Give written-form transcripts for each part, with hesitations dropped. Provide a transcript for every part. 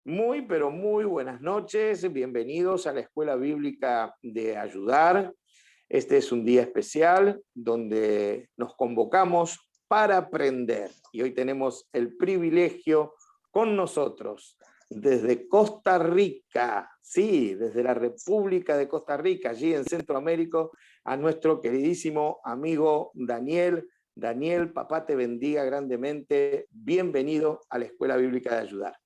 Muy, pero muy buenas noches. Bienvenidos a la Escuela Bíblica de Ayudar. Este es un día especial donde nos convocamos para aprender. Y hoy tenemos el privilegio con nosotros desde Costa Rica, sí, desde la República de Costa Rica, allí en Centroamérica, a nuestro queridísimo amigo Daniel. Daniel, papá te bendiga grandemente. Bienvenido a la Escuela Bíblica de Ayudar.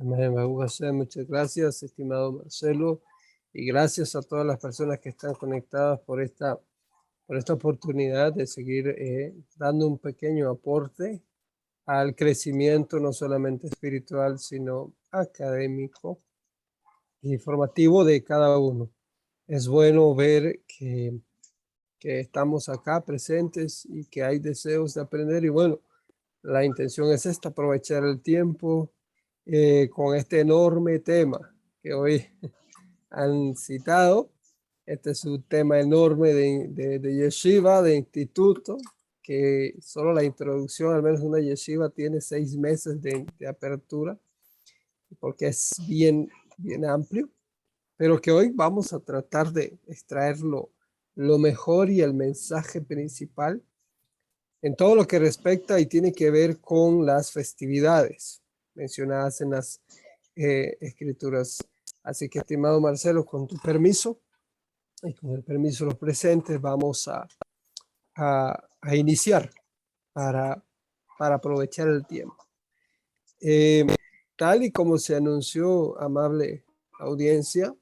Amén. Muchas gracias, estimado Marcelo, y gracias a todas las personas que están conectadas por esta oportunidad de seguir dando un pequeño aporte al crecimiento no solamente espiritual, sino académico y formativo de cada uno. Es bueno ver que estamos acá presentes y que hay deseos de aprender, y bueno, la intención es esta: aprovechar el tiempo con este enorme tema que hoy han citado. Este es un tema enorme de yeshiva, de instituto, que solo la introducción, al menos una yeshiva, tiene 6 meses de apertura, porque es bien amplio, pero que hoy vamos a tratar de extraer lo mejor y el mensaje principal en todo lo que respecta y tiene que ver con las festividades mencionadas en las escrituras. Así que, estimado Marcelo, con tu permiso y con el permiso de los presentes, vamos a iniciar para aprovechar el tiempo. Tal y como se anunció, amable audiencia,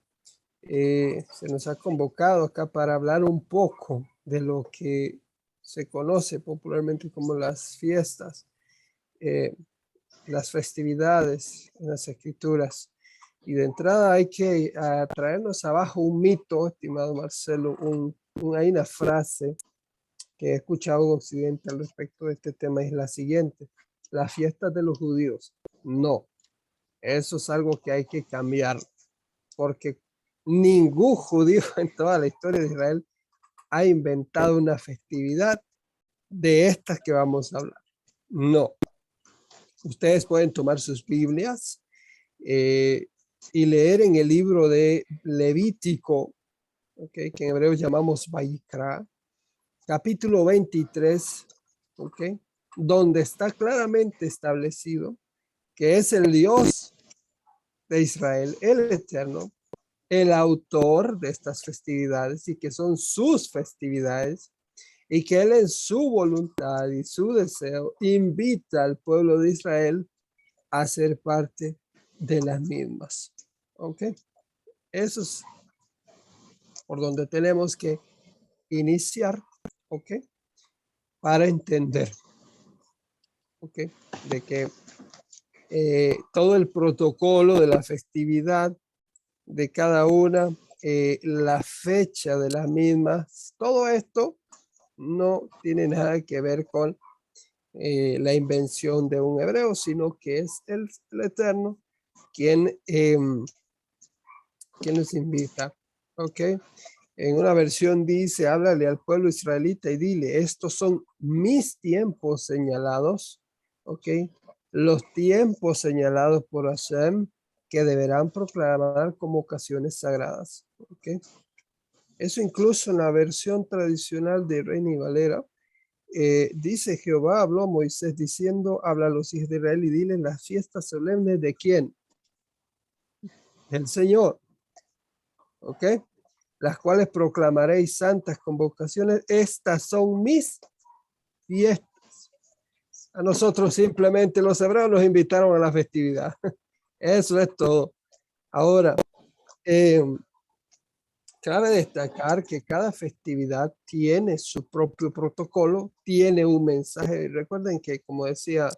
se nos ha convocado acá para hablar un poco de lo que se conoce popularmente como las fiestas, las festividades en las escrituras. Y de entrada hay que traernos abajo un mito, estimado Marcelo, hay una frase que he escuchado en Occidente al respecto de este tema, es la siguiente: las fiestas de los judíos. No, eso es algo que hay que cambiar, porque ningún judío en toda la historia de Israel ha inventado una festividad de estas que vamos a hablar. No. Ustedes pueden tomar sus Biblias y leer en el libro de Levítico, que en hebreo llamamos Vayikra, capítulo 23, donde está claramente establecido que es el Dios de Israel, el Eterno, el autor de estas festividades, y que son sus festividades, y que Él en su voluntad y su deseo invita al pueblo de Israel a ser parte de las mismas. Eso es por donde tenemos que iniciar, para entender, de que todo el protocolo de la festividad de cada una, la fecha de las mismas, todo esto no tiene nada que ver con la invención de un hebreo, sino que es el Eterno quien nos invita. En una versión dice: háblale al pueblo israelita y dile, estos son mis tiempos señalados, los tiempos señalados por Hashem, que deberán proclamar como ocasiones sagradas. Eso incluso en la versión tradicional de Reina y Valera dice: Jehová habló a Moisés diciendo, habla a los hijos de Israel y dile las fiestas solemnes de ¿quién? Del Señor. Las cuales proclamaréis santas convocaciones. Estas son mis fiestas. A nosotros simplemente los hebreos nos invitaron a la festividad. Eso es todo. Ahora, cabe destacar que cada festividad tiene su propio protocolo, tiene un mensaje. Recuerden que, como decía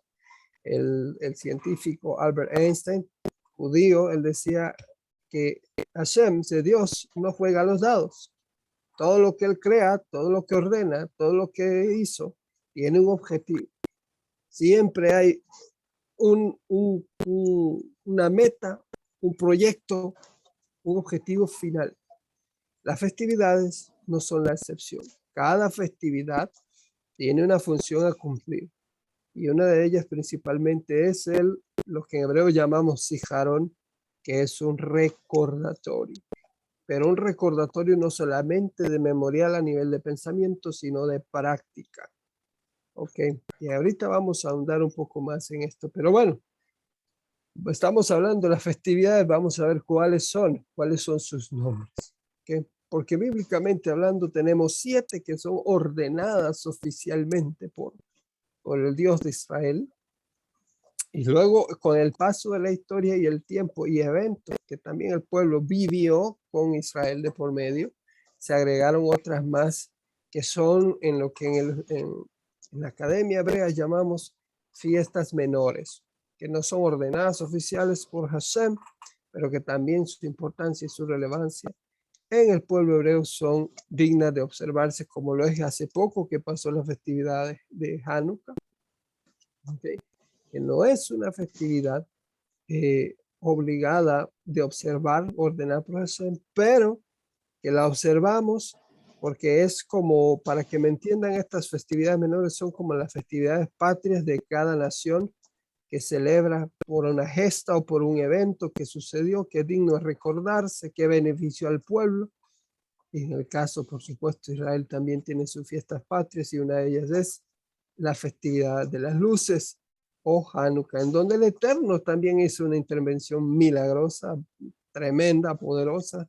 el científico Albert Einstein, judío, él decía que Hashem, Dios, no juega a los dados. Todo lo que él crea, todo lo que ordena, todo lo que hizo, tiene un objetivo. Siempre hay una meta, un proyecto, un objetivo final. Las festividades no son la excepción. Cada festividad tiene una función a cumplir, y una de ellas principalmente es el lo que en hebreo llamamos zijarón, que es un recordatorio. Pero un recordatorio no solamente de memorial a nivel de pensamiento, sino de práctica. Ok, y ahorita vamos a ahondar un poco más en esto. Pero bueno, estamos hablando de las festividades, vamos a ver cuáles son sus nombres. ¿Okay? Porque bíblicamente hablando tenemos 7 que son ordenadas oficialmente por el Dios de Israel. Y luego con el paso de la historia y el tiempo y eventos que también el pueblo vivió con Israel de por medio, se agregaron otras más que son en lo que en la academia hebrea llamamos fiestas menores, que no son ordenadas oficiales por Hashem, pero que también su importancia y su relevancia en el pueblo hebreo son dignas de observarse, como lo es hace poco que pasó la festividad de Hanukkah. Okay, que no es una festividad obligada de observar, ordenar por Hashem, pero que la observamos porque es como, para que me entiendan, estas festividades menores son como las festividades patrias de cada nación que celebra por una gesta o por un evento que sucedió, que es digno de recordarse, que benefició al pueblo. Y en el caso, por supuesto, Israel también tiene sus fiestas patrias y una de ellas es la festividad de las luces o Hanukkah, en donde el Eterno también hizo una intervención milagrosa, tremenda, poderosa,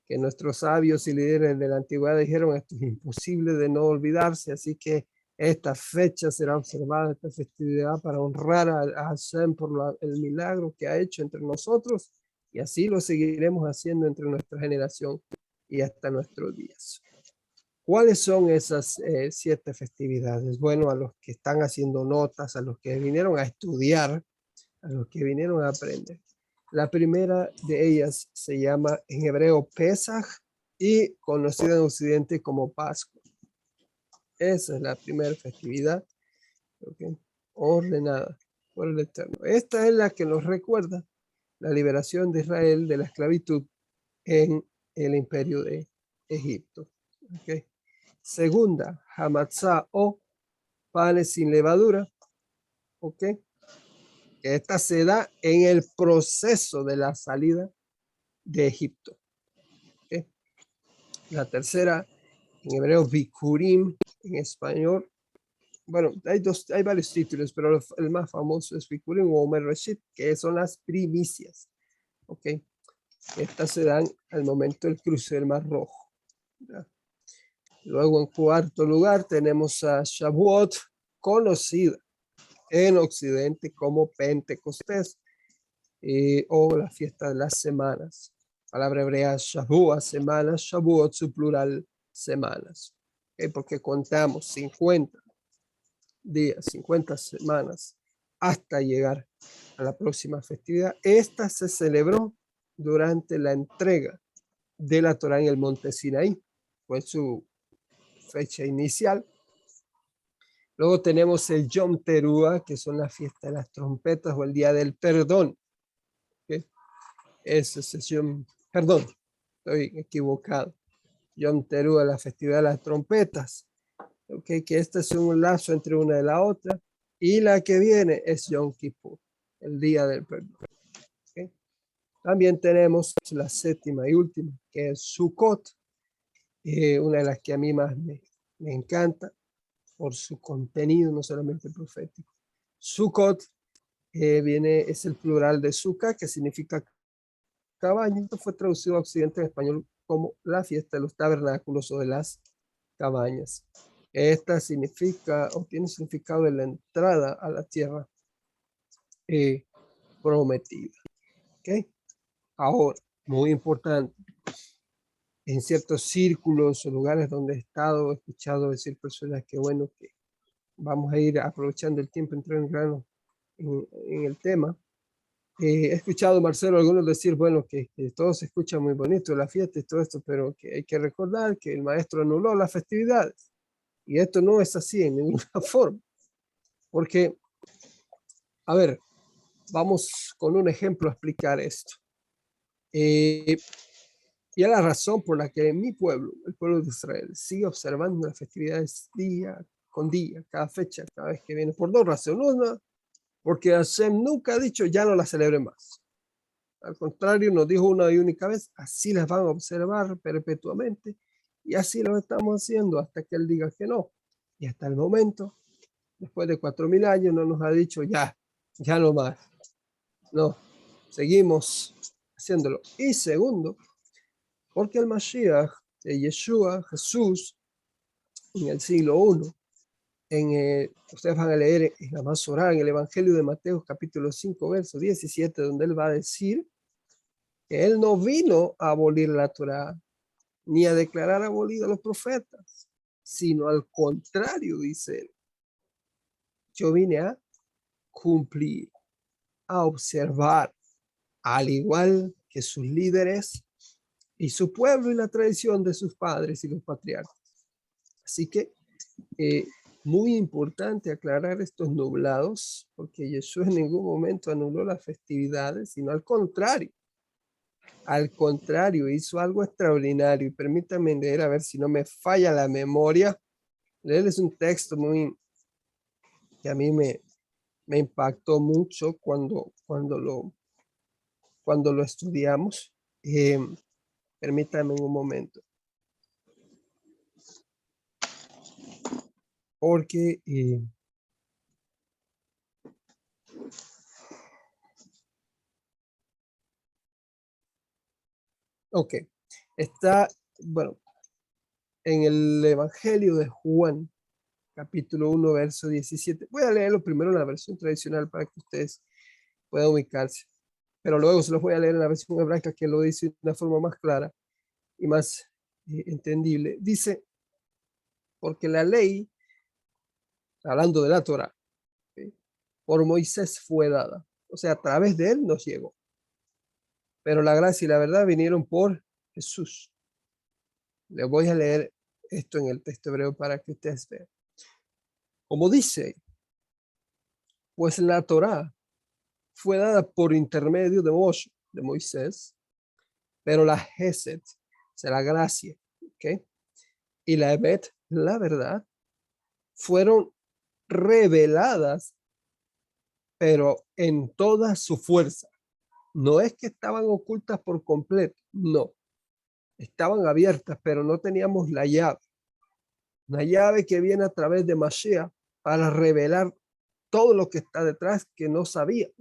que nuestros sabios y líderes de la antigüedad dijeron: esto es imposible de no olvidarse, así que esta fecha será observada, esta festividad, para honrar a Hashem por el milagro que ha hecho entre nosotros, y así lo seguiremos haciendo entre nuestra generación y hasta nuestros días. ¿Cuáles son esas 7 festividades? Bueno, a los que están haciendo notas, a los que vinieron a estudiar, a los que vinieron a aprender. La primera de ellas se llama en hebreo Pesaj y conocida en Occidente como Pascua. Esa es la primera festividad, ¿okay?, ordenada por el Eterno. Esta es la que nos recuerda la liberación de Israel de la esclavitud en el imperio de Egipto. ¿Okay? Segunda, Hamatzá o panes sin levadura. ¿Ok? Esta se da en el proceso de la salida de Egipto. ¿Okay? La tercera, en hebreo, Bikurim, en español. Bueno, hay varios títulos, pero el más famoso es Bikurim o Omer Reshit, que son las primicias. ¿Ok? Estas se dan al momento del cruce del Mar Rojo. ¿Ya? Luego, en cuarto lugar, tenemos a Shavuot, conocida en Occidente como Pentecostés, o la fiesta de las semanas. Palabra hebrea Shavuot, semanas, Shavuot, su plural, semanas. ¿Okay? Porque contamos 50 días, 50 semanas hasta llegar a la próxima festividad. Esta se celebró durante la entrega de la Torá en el monte Sinaí. Fue su fecha inicial. Luego tenemos el Yom Teruah, que son las fiestas de las trompetas o el Día del Perdón. ¿Okay? Ese es perdón, estoy equivocado. Yom Teruah, la festividad de las trompetas. ¿Okay? Que este es un lazo entre una y la otra. Y la que viene es Yom Kippur, el Día del Perdón. ¿Okay? También tenemos la séptima y última, que es Sukkot, una de las que a mí más me encanta por su contenido, no solamente profético. Sukkot es el plural de Sukkah, que significa cabaña. Esto fue traducido a Occidente en español como la fiesta de los tabernáculos o de las cabañas. Esta significa o tiene significado de la entrada a la tierra prometida. ¿Okay? Ahora, muy importante, en ciertos círculos o lugares donde he estado, he escuchado decir personas que, bueno, que vamos a ir aprovechando el tiempo, entrar en grano en el tema. He escuchado, Marcelo, algunos decir, bueno, que todo se escucha muy bonito, la fiesta y todo esto, pero que hay que recordar que el maestro anuló las festividades. Y esto no es así en ninguna forma. Porque, a ver, vamos con un ejemplo a explicar esto. Y es la razón por la que mi pueblo, el pueblo de Israel, sigue observando las festividades día con día, cada fecha, cada vez que viene, por 2 razones. Una, porque Hashem nunca ha dicho ya no las celebren más. Al contrario, nos dijo una y única vez, así las van a observar perpetuamente y así lo estamos haciendo hasta que Él diga que no. Y hasta el momento, después de 4000 años, no nos ha dicho ya no más. No, seguimos haciéndolo. Y segundo, porque el Mashiach de Yeshua, Jesús, en el siglo I, ustedes van a leer en la Masorá, en el Evangelio de Mateo, capítulo 5, verso 17, donde Él va a decir que Él no vino a abolir la Torá, ni a declarar abolidos a los profetas, sino al contrario, dice Él. Yo vine a cumplir, a observar, al igual que sus líderes y su pueblo y la tradición de sus padres y los patriarcas. Así que muy importante aclarar estos nublados, porque Jesús en ningún momento anuló las festividades, sino al contrario, hizo algo extraordinario. Y permítanme leer, a ver si no me falla la memoria. Leerles un texto que a mí me impactó mucho cuando lo estudiamos. Permítanme un momento. Porque ok, está, bueno, en el Evangelio de Juan, capítulo 1, verso 17. Voy a leerlo primero en la versión tradicional para que ustedes puedan ubicarse, pero luego se los voy a leer en la versión hebraica que lo dice de una forma más clara y más entendible. Dice, porque la ley, hablando de la Torah, ¿sí?, por Moisés fue dada, o sea, a través de él nos llegó, pero la gracia y la verdad vinieron por Jesús. Les voy a leer esto en el texto hebreo para que ustedes vean. Como dice, pues la Torá fue dada por intermedio de Moisés, pero la Gesed, o sea, la gracia, ¿okay?, y la Evet, la verdad, fueron reveladas, pero en toda su fuerza. No es que estaban ocultas por completo, no. Estaban abiertas, pero no teníamos la llave. Una llave que viene a través de Mashiach para revelar todo lo que está detrás que no sabíamos,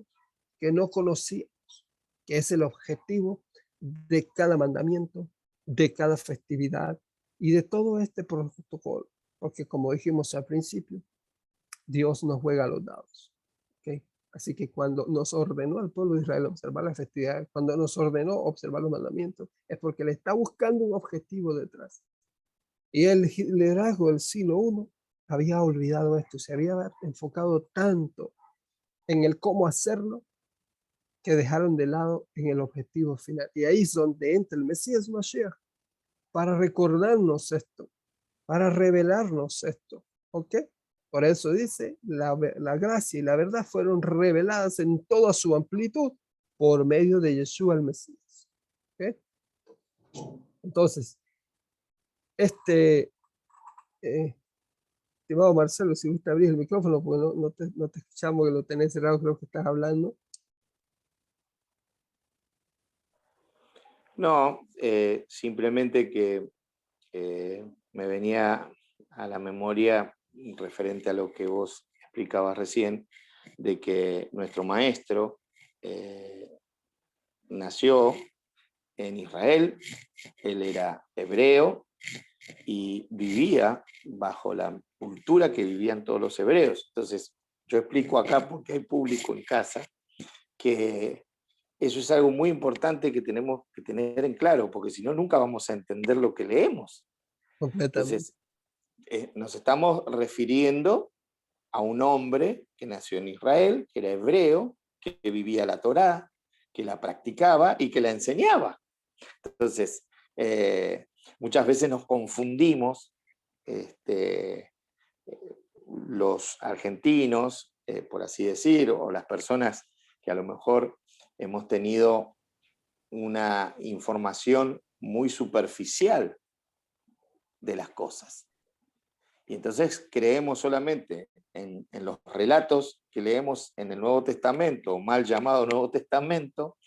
que no conocíamos, que es el objetivo de cada mandamiento, de cada festividad y de todo este protocolo. Porque como dijimos al principio, Dios no juega a los dados. ¿Okay? Así que cuando nos ordenó al pueblo de Israel observar las festividades, cuando nos ordenó observar los mandamientos, es porque le está buscando un objetivo detrás. Y el liderazgo del siglo I había olvidado esto, se había enfocado tanto en el cómo hacerlo que dejaron de lado en el objetivo final. Y ahí es donde entra el Mesías Mashiach para recordarnos esto, para revelarnos esto. ¿Ok? Por eso dice, la gracia y la verdad fueron reveladas en toda su amplitud por medio de Yeshua el Mesías. ¿Ok? Entonces, estimado Marcelo, si gusta abrir el micrófono, porque no te escuchamos, que lo tenés cerrado, creo que estás hablando. No, simplemente que me venía a la memoria referente a lo que vos explicabas recién, de que nuestro maestro nació en Israel, él era hebreo y vivía bajo la cultura que vivían todos los hebreos. Entonces, yo explico acá, porque hay público en casa, que eso es algo muy importante que tenemos que tener en claro, porque si no, nunca vamos a entender lo que leemos. Completamente. Entonces, nos estamos refiriendo a un hombre que nació en Israel, que era hebreo, que vivía la Torá, que la practicaba y que la enseñaba. Entonces, muchas veces nos confundimos, los argentinos, por así decir, o las personas que a lo mejor hemos tenido una información muy superficial de las cosas. Y entonces creemos solamente en los relatos que leemos en el Nuevo Testamento, mal llamado Nuevo Testamento,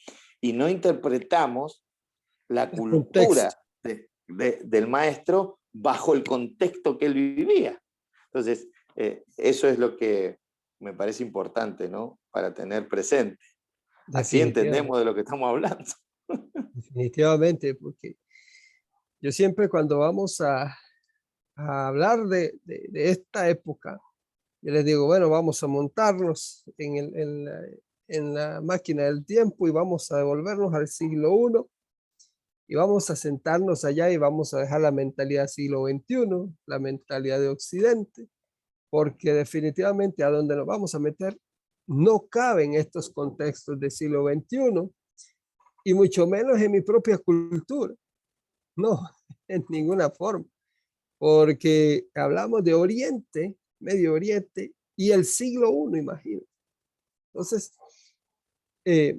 y no interpretamos la El cultura contexto. del maestro bajo el contexto que él vivía. Entonces, eso es lo que me parece importante, ¿no? Para tener presente. Así Definitivamente, entendemos de lo que estamos hablando. definitivamente, porque yo siempre cuando vamos a hablar de esta época, yo les digo, bueno, vamos a montarnos en la máquina del tiempo y vamos a devolvernos al siglo I y vamos a sentarnos allá y vamos a dejar la mentalidad siglo XXI, la mentalidad de Occidente, porque definitivamente a donde nos vamos a meter no caben estos contextos del siglo XXI y mucho menos en mi propia cultura. No, en ninguna forma, porque hablamos de Oriente, Medio Oriente y el siglo I, imagínate. Entonces, eh,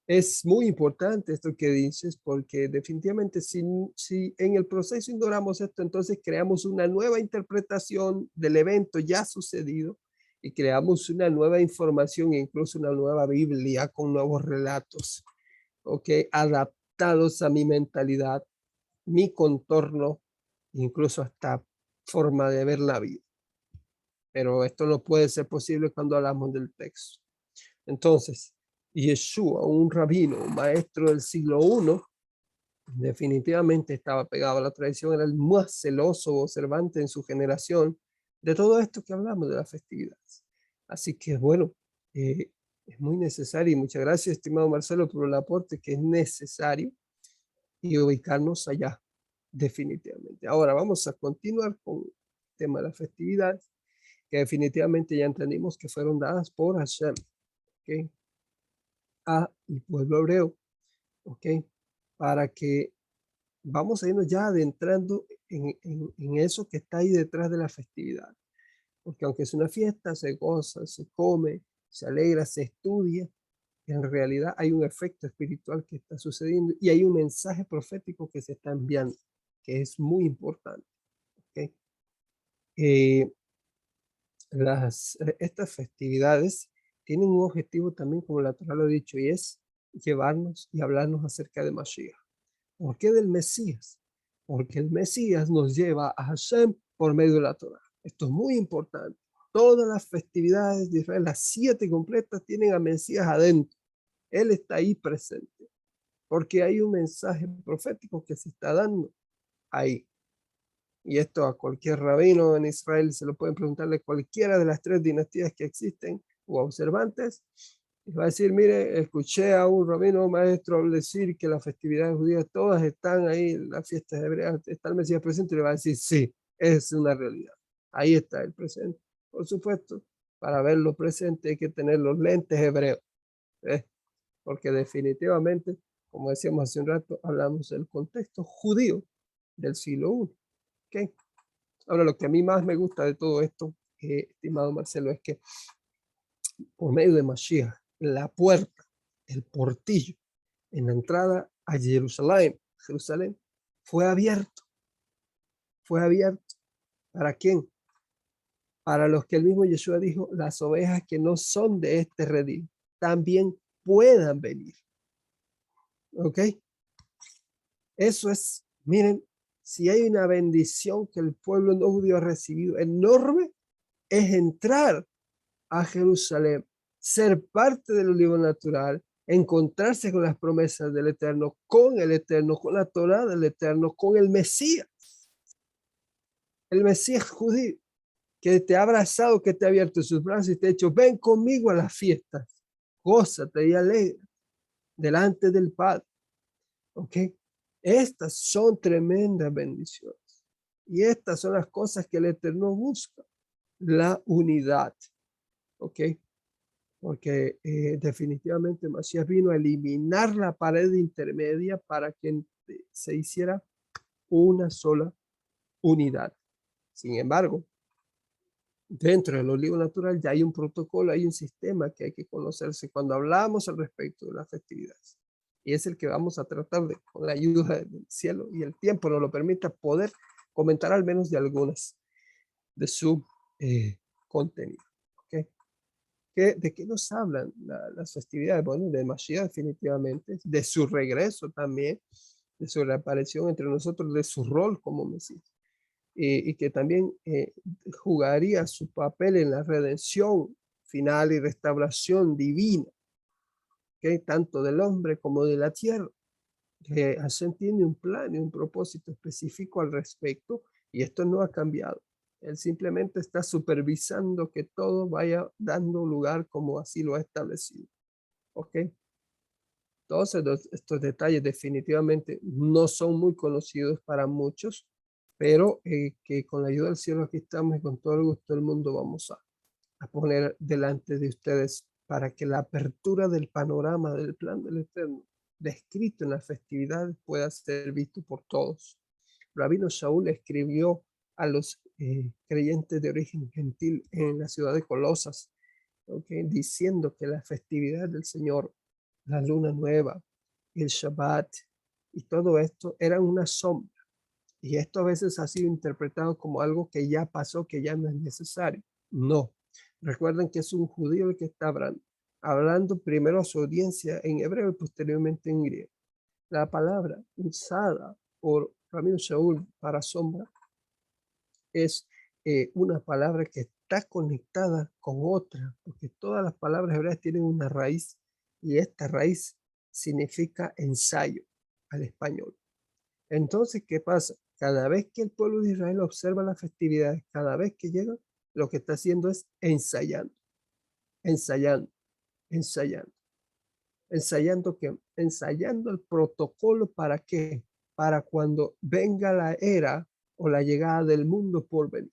es muy importante esto que dices, porque definitivamente si en el proceso ignoramos esto, entonces creamos una nueva interpretación del evento ya sucedido y creamos una nueva información, incluso una nueva Biblia con nuevos relatos, ¿ok? Adaptados a mi mentalidad, mi contorno, incluso hasta forma de ver la vida. Pero esto no puede ser posible cuando hablamos del texto. Entonces, Yeshua, un rabino, un maestro del siglo I, definitivamente estaba pegado a la tradición, era el más celoso observante en su generación de todo esto que hablamos de las festividades. Así que bueno, es muy necesario y muchas gracias, estimado Marcelo, por el aporte que es necesario y ubicarnos allá, definitivamente. Ahora vamos a continuar con el tema de las festividades, que definitivamente ya entendimos que fueron dadas por Hashem, ¿ok? A el pueblo hebreo, ¿ok? Para que vamos a irnos ya adentrando en eso que está ahí detrás de la festividad. Porque aunque es una fiesta, se goza, se come, se alegra, se estudia, en realidad hay un efecto espiritual que está sucediendo y hay un mensaje profético que se está enviando, que es muy importante. ¿Okay? Eh, estas festividades tienen un objetivo también, como la Torá lo ha dicho, y es llevarnos y hablarnos acerca de Mashiach. ¿Por qué del Mesías? Porque el Mesías nos lleva a Hashem por medio de la Torá. Esto es muy importante. Todas las festividades de Israel, las 7 completas, tienen a Mesías adentro. Él está ahí presente, porque hay un mensaje profético que se está dando ahí. Y esto a cualquier rabino en Israel se lo pueden preguntarle cualquiera de las 3 dinastías que existen o observantes. Y va a decir, mire, escuché a un rabino maestro decir que las festividades judías todas están ahí, las fiestas hebreas, está el Mesías presente, y le va a decir, sí, es una realidad. Ahí está el presente. Por supuesto, para verlo presente hay que tener los lentes hebreos, ¿eh? Porque definitivamente, como decíamos hace un rato, hablamos del contexto judío del siglo I. ¿Okay? Ahora, lo que a mí más me gusta de todo esto, estimado Marcelo, es que por medio de Mashiach, la puerta, el portillo en la entrada a Jerusalén, fue abierto. Fue abierto. ¿Para quién? Para los que el mismo Yeshua dijo, las ovejas que no son de este redil también puedan venir. ¿Ok? Eso es, miren, si hay una bendición que el pueblo no judío ha recibido enorme, es entrar a Jerusalén, ser parte del olivo natural, encontrarse con las promesas del Eterno, con el Eterno, con la Torá del Eterno, con el Mesías judío, que te ha abrazado, que te ha abierto sus brazos y te ha dicho, ven conmigo a las fiestas, gózate y alegra delante del Padre. ¿Ok? Estas son tremendas bendiciones. Y estas son las cosas que el Eterno busca, la unidad. ¿Ok? Porque definitivamente Masías vino a eliminar la pared intermedia para que se hiciera una sola unidad. Sin embargo, dentro del olivo natural ya hay un protocolo, hay un sistema que hay que conocerse cuando hablamos al respecto de las festividades. Y es el que vamos a tratar de, con la ayuda del cielo y el tiempo nos lo permita, poder comentar al menos de algunas. de su contenido. ¿Okay? ¿De qué nos hablan las festividades? Bueno, de Mashiach definitivamente, de su regreso también, de su reaparición entre nosotros, de su rol como Mesías. Y que también jugaría su papel en la redención final y restauración divina, ¿okay? Tanto del hombre como de la tierra. Hashem tiene un plan y un propósito específico al respecto, y esto no ha cambiado. Él simplemente está supervisando que todo vaya dando lugar como así lo ha establecido. ¿Ok? Todos estos detalles definitivamente no son muy conocidos para muchos, pero que con la ayuda del cielo aquí estamos y con todo el gusto del mundo vamos a poner delante de ustedes para que la apertura del panorama del plan del Eterno descrito en las festividades pueda ser visto por todos. Rabino Shaul escribió a los creyentes de origen gentil en la ciudad de Colosas, ¿okay? Diciendo que la festividad del Señor, la luna nueva, el Shabbat y todo esto eran una sombra. Y esto a veces ha sido interpretado como algo que ya pasó, que ya no es necesario. No. Recuerden que es un judío el que está hablando primero a su audiencia en hebreo y posteriormente en griego. La palabra usada por Rabino Shaul para sombra es una palabra que está conectada con otra, porque todas las palabras hebreas tienen una raíz y esta raíz significa ensayo al español. Entonces, ¿qué pasa? Cada vez que el pueblo de Israel observa las festividades, cada vez que llega, lo que está haciendo es ensayando, ensayando, ensayando. Ensayando que ensayando el protocolo para qué, para cuando venga la era o la llegada del mundo por venir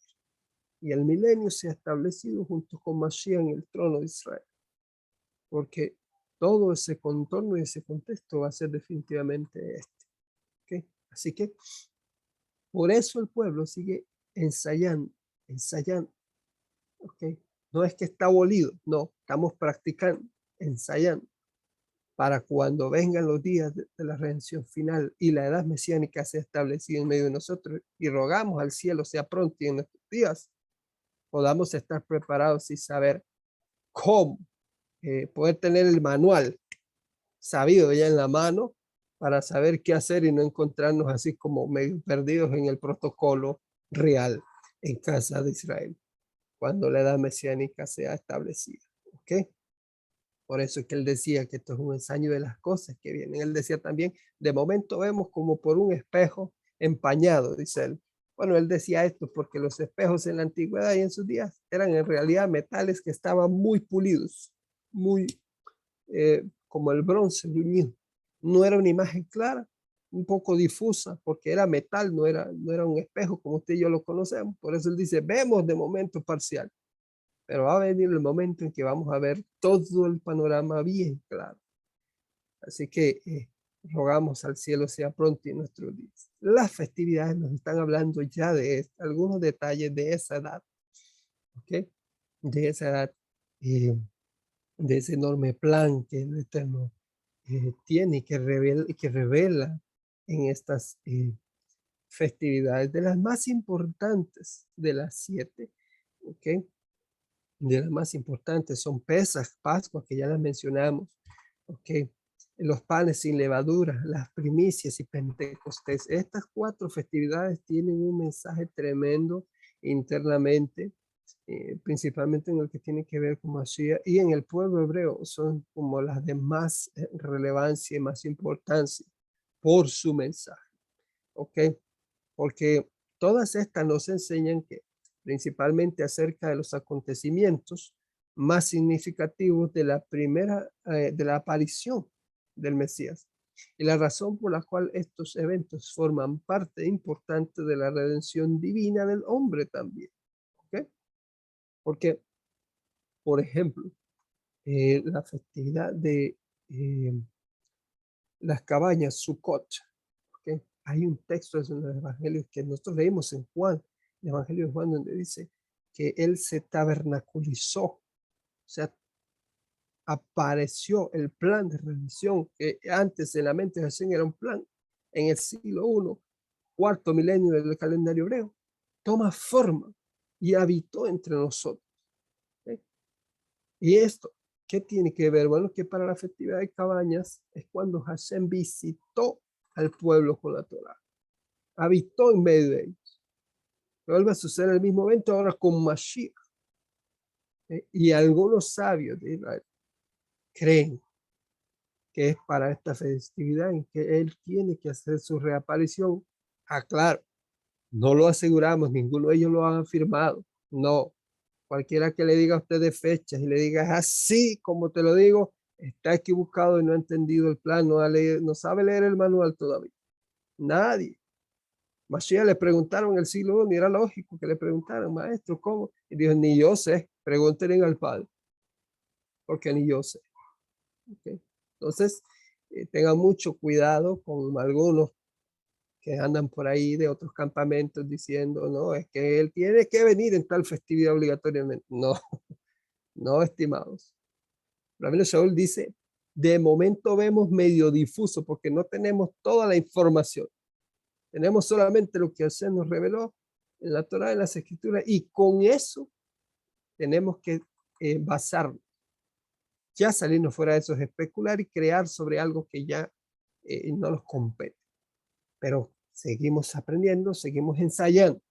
y el milenio se ha establecido junto con Mashiach en el trono de Israel, porque todo ese contorno y ese contexto va a ser definitivamente este. ¿Okay? Así que por eso el pueblo sigue ensayando, ensayando. ¿Okay? No es que está abolido, no, estamos practicando, ensayando, para cuando vengan los días de la redención final y la edad mesiánica sea establecida en medio de nosotros, y rogamos al cielo sea pronto y en nuestros días podamos estar preparados y saber cómo poder tener el manual sabido ya en la mano para saber qué hacer y no encontrarnos así como medio perdidos en el protocolo real en casa de Israel cuando la edad mesiánica sea establecida. ¿Ok? Por eso es que él decía que esto es un ensayo de las cosas que vienen. Él decía también, de momento vemos como por un espejo empañado, dice él. Bueno, él decía esto porque los espejos en la antigüedad y en sus días eran en realidad metales que estaban muy pulidos, muy como el bronce bruñido. No era una imagen clara, un poco difusa, porque era metal, no era un espejo como usted y yo lo conocemos. Por eso él dice, vemos de momento parcial. Pero va a venir el momento en que vamos a ver todo el panorama bien claro. Así que rogamos al cielo sea pronto en nuestros días. Las festividades nos están hablando ya de algunos detalles de esa edad, ¿ok? De esa edad, de ese enorme plan que el Eterno tiene y que revela en estas festividades, de las más importantes de las 7, ¿ok? De las más importantes son Pesaj, Pascua, que ya las mencionamos, ¿ok? Los panes sin levadura, las primicias y Pentecostés. Estas 4 festividades tienen un mensaje tremendo internamente, principalmente en lo que tiene que ver con Mashiach, y en el pueblo hebreo son como las de más relevancia y más importancia por su mensaje, ¿ok? Porque todas estas nos enseñan que principalmente acerca de los acontecimientos más significativos de la primera, de la aparición del Mesías, y la razón por la cual estos eventos forman parte importante de la redención divina del hombre también, ¿ok? Porque, por ejemplo, la festividad de las cabañas, Sukkot, ¿ok? Hay un texto en los evangelios que nosotros leímos en Juan, el evangelio de Juan, donde dice que él se tabernaculizó, o sea, apareció el plan de redención que antes en la mente de Jesús era un plan en el siglo I, cuarto milenio del calendario hebreo, toma forma y habitó entre nosotros. ¿Ok? Y esto, ¿qué tiene que ver? Bueno, que para la festividad de cabañas es cuando Hashem visitó al pueblo con la Torá, habitó en medio de ellos. Vuelve a suceder el mismo evento ahora con Mashiach. Y algunos sabios de Israel creen que es para esta festividad en que él tiene que hacer su reaparición. Claro, no lo aseguramos, ninguno de ellos lo han afirmado. No, cualquiera que le diga a usted de fechas y le diga así como te lo digo, está equivocado y no ha entendido el plan, no sabe leer el manual todavía. Nadie. Mashiach le preguntaron en el siglo I, y era lógico que le preguntaran, maestro, ¿cómo? Y dijo, ni yo sé, pregúntenle al Padre, porque ni yo sé. ¿Okay? Entonces, tengan mucho cuidado con algunos que andan por ahí de otros campamentos diciendo, no, es que él tiene que venir en tal festividad obligatoriamente. No, no, estimados. Rabino Shaul dice, de momento vemos medio difuso porque no tenemos toda la información. Tenemos solamente lo que Hashem nos reveló en la Torá, en las Escrituras, y con eso tenemos que basarnos. Ya salirnos fuera de eso es especular y crear sobre algo que ya no nos compete. Pero seguimos aprendiendo, seguimos ensayando,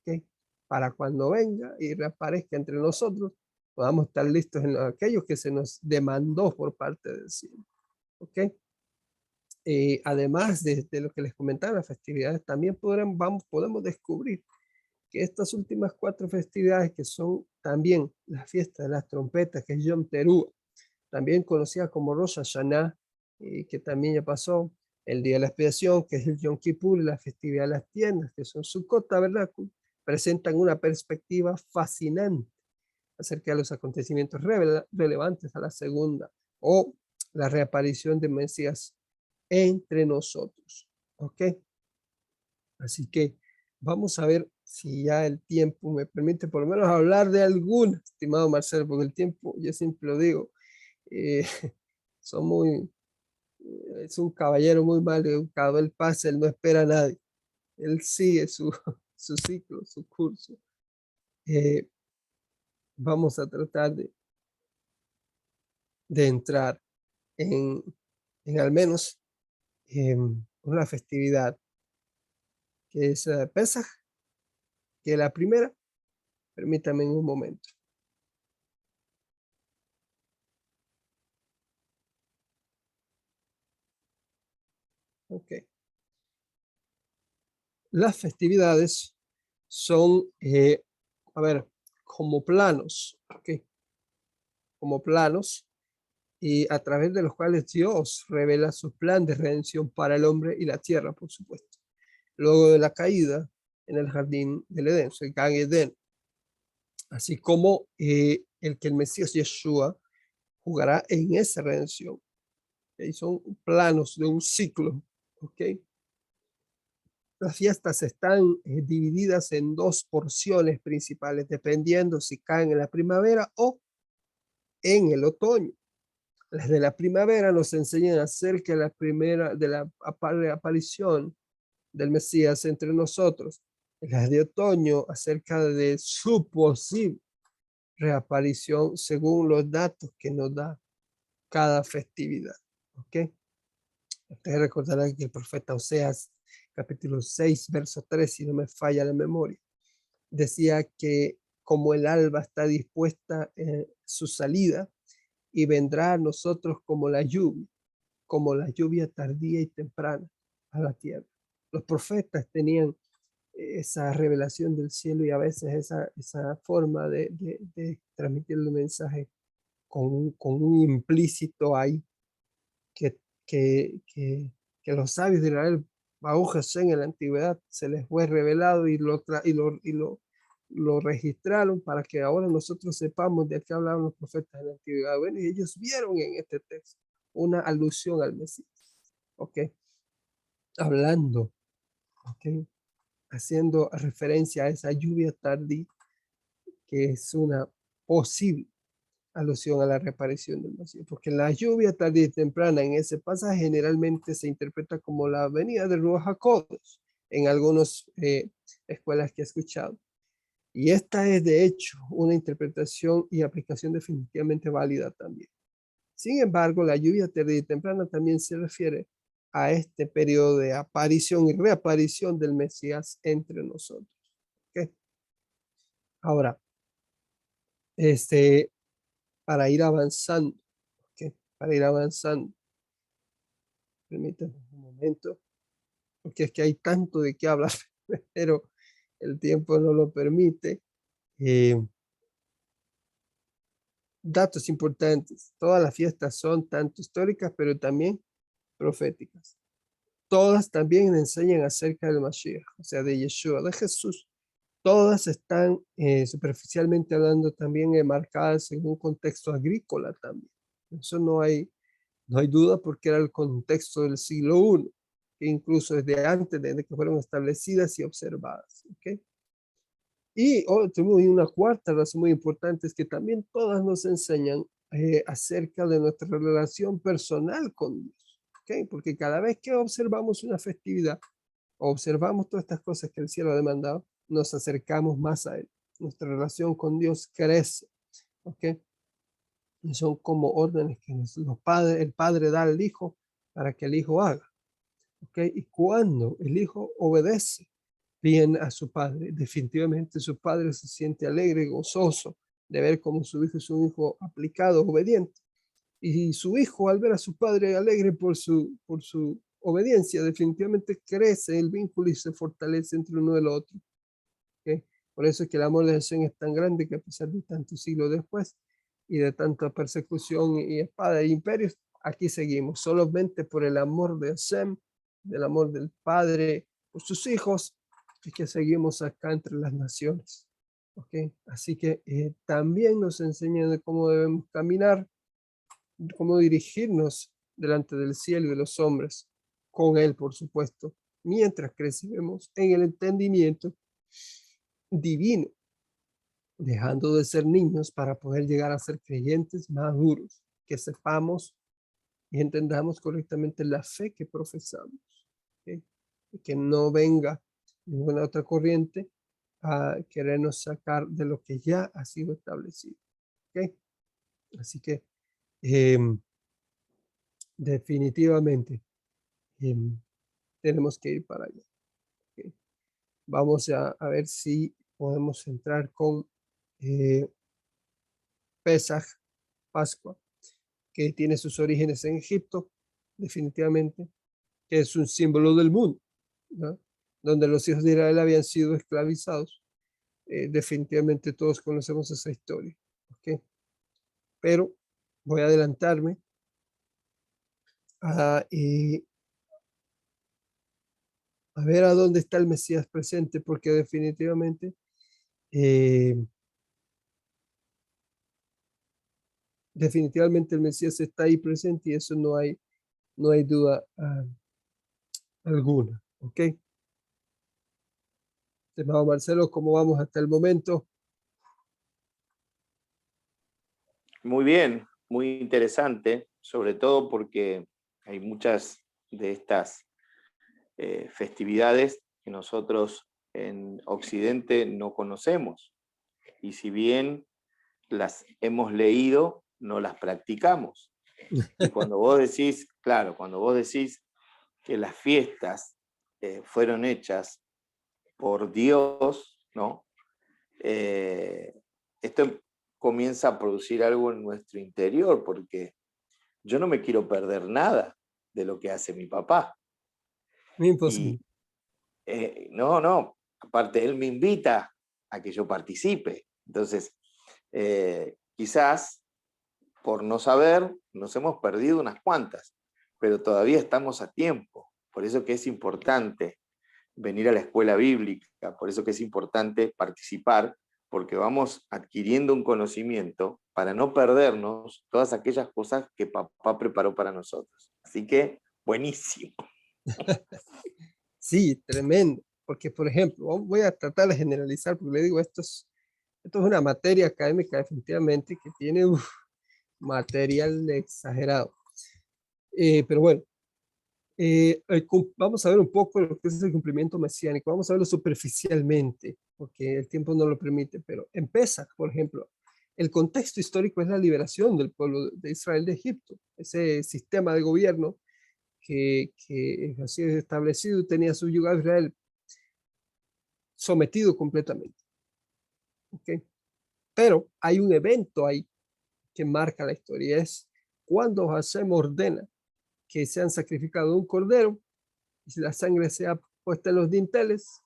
¿okay? Para cuando venga y reaparezca entre nosotros, podamos estar listos en aquellos que se nos demandó por parte del cielo. ¿Okay? Además de lo que les comentaba, las festividades, también podemos descubrir que estas últimas 4 festividades, que son también la fiesta de las trompetas, que es Yom Teruah, también conocida como Rosh Hashanah, que también ya pasó, el Día de la Expiación, que es el Yom Kippur, y la festividad de las tiendas, que son Sukkot, Tabernáculo, presentan una perspectiva fascinante acerca de los acontecimientos relevantes a la segunda o la reaparición de Mesías entre nosotros. ¿Ok? Así que vamos a ver si ya el tiempo me permite por lo menos hablar de alguna, estimado Marcelo, porque el tiempo, yo siempre lo digo, eh, son muy, es un caballero muy mal educado, él pasa, él no espera a nadie, él sigue su ciclo, su curso. Vamos a tratar de entrar en, en al menos una festividad que es Pesaj, que la primera, permítame un momento. Ok. Las festividades son, a ver, como planos, ¿ok? Como planos, y a través de los cuales Dios revela su plan de redención para el hombre y la tierra, por supuesto. Luego de la caída en el jardín del Edén, el Gan Eden, así como el que el Mesías Yeshua jugará en esa redención. ¿Okay? Son planos de un ciclo. ¿Okay? Las fiestas están divididas en 2 porciones principales, dependiendo si caen en la primavera o en el otoño. Las de la primavera nos enseñan acerca de la aparición del Mesías entre nosotros. Las de otoño acerca de su posible reaparición según los datos que nos da cada festividad. ¿Ok? Ustedes recordarán que el profeta Oseas, capítulo 6, verso 3, si no me falla la memoria, decía que como el alba está dispuesta en su salida y vendrá a nosotros como la lluvia tardía y temprana a la tierra. Los profetas tenían esa revelación del cielo y a veces esa forma de transmitir el mensaje con un implícito ahí que, que, que, que los sabios de Israel, Baruch Hashem, en la antigüedad se les fue revelado y lo registraron para que ahora nosotros sepamos de qué hablaban los profetas en la antigüedad. Bueno, y ellos vieron en este texto una alusión al Mesías, ¿ok? Hablando, ¿ok? Haciendo referencia a esa lluvia tardía que es una posible alusión a la reaparición del Mesías, porque la lluvia tardía y temprana en ese pasaje generalmente se interpreta como la venida de Ruach HaKodesh en algunas escuelas que he escuchado. Y esta es, de hecho, una interpretación y aplicación definitivamente válida también. Sin embargo, la lluvia tardía y temprana también se refiere a este periodo de aparición y reaparición del Mesías entre nosotros. ¿Okay? Ahora, para ir avanzando, ¿okay? Para ir avanzando, permítanme un momento, porque es que hay tanto de qué hablar, pero el tiempo no lo permite. Datos importantes. Todas las fiestas son tanto históricas, pero también proféticas. Todas también enseñan acerca del Mashiach, o sea, de Yeshua, de Jesús. Todas están superficialmente hablando también marcadas en un contexto agrícola también. Eso no hay duda porque era el contexto del siglo I, que incluso desde antes de que fueron establecidas y observadas. ¿Okay? Y una cuarta razón muy importante es que también todas nos enseñan acerca de nuestra relación personal con Dios. ¿Okay? Porque cada vez que observamos una festividad, observamos todas estas cosas que el cielo ha demandado, nos acercamos más a Él. Nuestra relación con Dios crece. ¿Okay? Y son como órdenes que el Padre da al Hijo para que el Hijo haga. ¿Okay? Y cuando el Hijo obedece bien a su Padre, definitivamente su Padre se siente alegre, gozoso de ver cómo su Hijo es un Hijo aplicado, obediente. Y su Hijo, al ver a su Padre alegre por su obediencia, definitivamente crece el vínculo y se fortalece entre uno y el otro. ¿Okay? Por eso es que el amor de Jesús es tan grande que a pesar de tantos siglos después y de tanta persecución y espada e imperios, aquí seguimos, solamente por el amor de Hashem, del amor del Padre por sus hijos, es que seguimos acá entre las naciones. ¿Okay? Así que también nos enseñan de cómo debemos caminar, cómo dirigirnos delante del cielo y de los hombres, con Él, por supuesto, mientras crecemos en el entendimiento divino, dejando de ser niños para poder llegar a ser creyentes maduros, que sepamos y entendamos correctamente la fe que profesamos. ¿Okay? Y que no venga ninguna otra corriente a querernos sacar de lo que ya ha sido establecido. ¿Okay? Así que definitivamente tenemos que ir para allá. ¿Okay? Vamos a ver si podemos entrar con Pesaj, Pascua, que tiene sus orígenes en Egipto, definitivamente, que es un símbolo del mundo, ¿no? Donde los hijos de Israel habían sido esclavizados. Definitivamente todos conocemos esa historia. ¿Okay? Pero voy a adelantarme a ver a dónde está el Mesías presente, porque definitivamente definitivamente el Mesías está ahí presente y eso no hay duda alguna. ¿Ok? Estimado Marcelo, ¿cómo vamos hasta el momento? Muy bien, muy interesante, sobre todo porque hay muchas de estas festividades que nosotros en Occidente no conocemos. Y si bien las hemos leído, no las practicamos. Y cuando vos decís, claro, cuando vos decís que las fiestas fueron hechas por Dios, ¿no? Esto comienza a producir algo en nuestro interior, porque yo no me quiero perder nada de lo que hace mi papá. Imposible. Y no, aparte él me invita a que yo participe. Entonces, quizás por no saber nos hemos perdido unas cuantas, pero todavía estamos a tiempo. Por eso que es importante venir a la escuela bíblica, por eso que es importante participar, porque vamos adquiriendo un conocimiento para no perdernos todas aquellas cosas que papá preparó para nosotros. Así que, buenísimo. Sí, tremendo. Porque, por ejemplo, voy a tratar de generalizar, porque le digo, esto es una materia académica definitivamente que tiene material exagerado. Pero bueno, Vamos a ver un poco lo que es el cumplimiento mesiánico. Vamos a verlo superficialmente, porque el tiempo no lo permite, pero en Pesaj, por ejemplo, el contexto histórico es la liberación del pueblo de Israel de Egipto. Ese sistema de gobierno que así es establecido tenía subyugado a Israel sometido completamente. ¿Okay? Pero hay un evento ahí que marca la historia. Es cuando Hashem ordena que se han sacrificado un cordero y la sangre sea puesta en los dinteles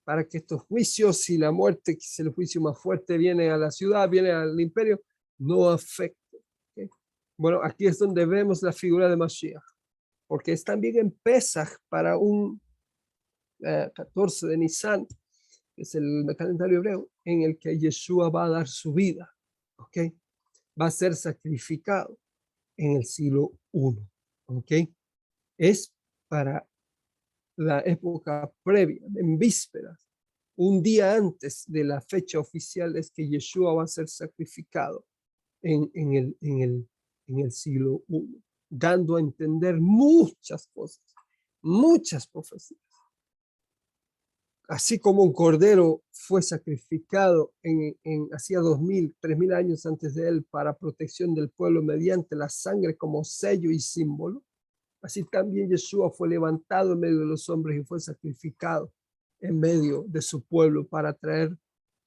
para que estos juicios y la muerte, que es el juicio más fuerte, viene a la ciudad, viene al imperio, no afecte. ¿Okay? Bueno, aquí es donde vemos la figura de Mashiach, porque es también en Pesaj para un 14 de Nisan, que es el calendario hebreo, en el que Yeshua va a dar su vida. ¿Okay? Va a ser sacrificado en el siglo I. ¿Okay? Es para la época previa, en vísperas, un día antes de la fecha oficial, es que Yeshua va a ser sacrificado en el siglo I, dando a entender muchas cosas, muchas profecías. Así como un cordero fue sacrificado hacía 2000, 3000 años antes de él para protección del pueblo mediante la sangre como sello y símbolo, así también Yeshua fue levantado en medio de los hombres y fue sacrificado en medio de su pueblo para traer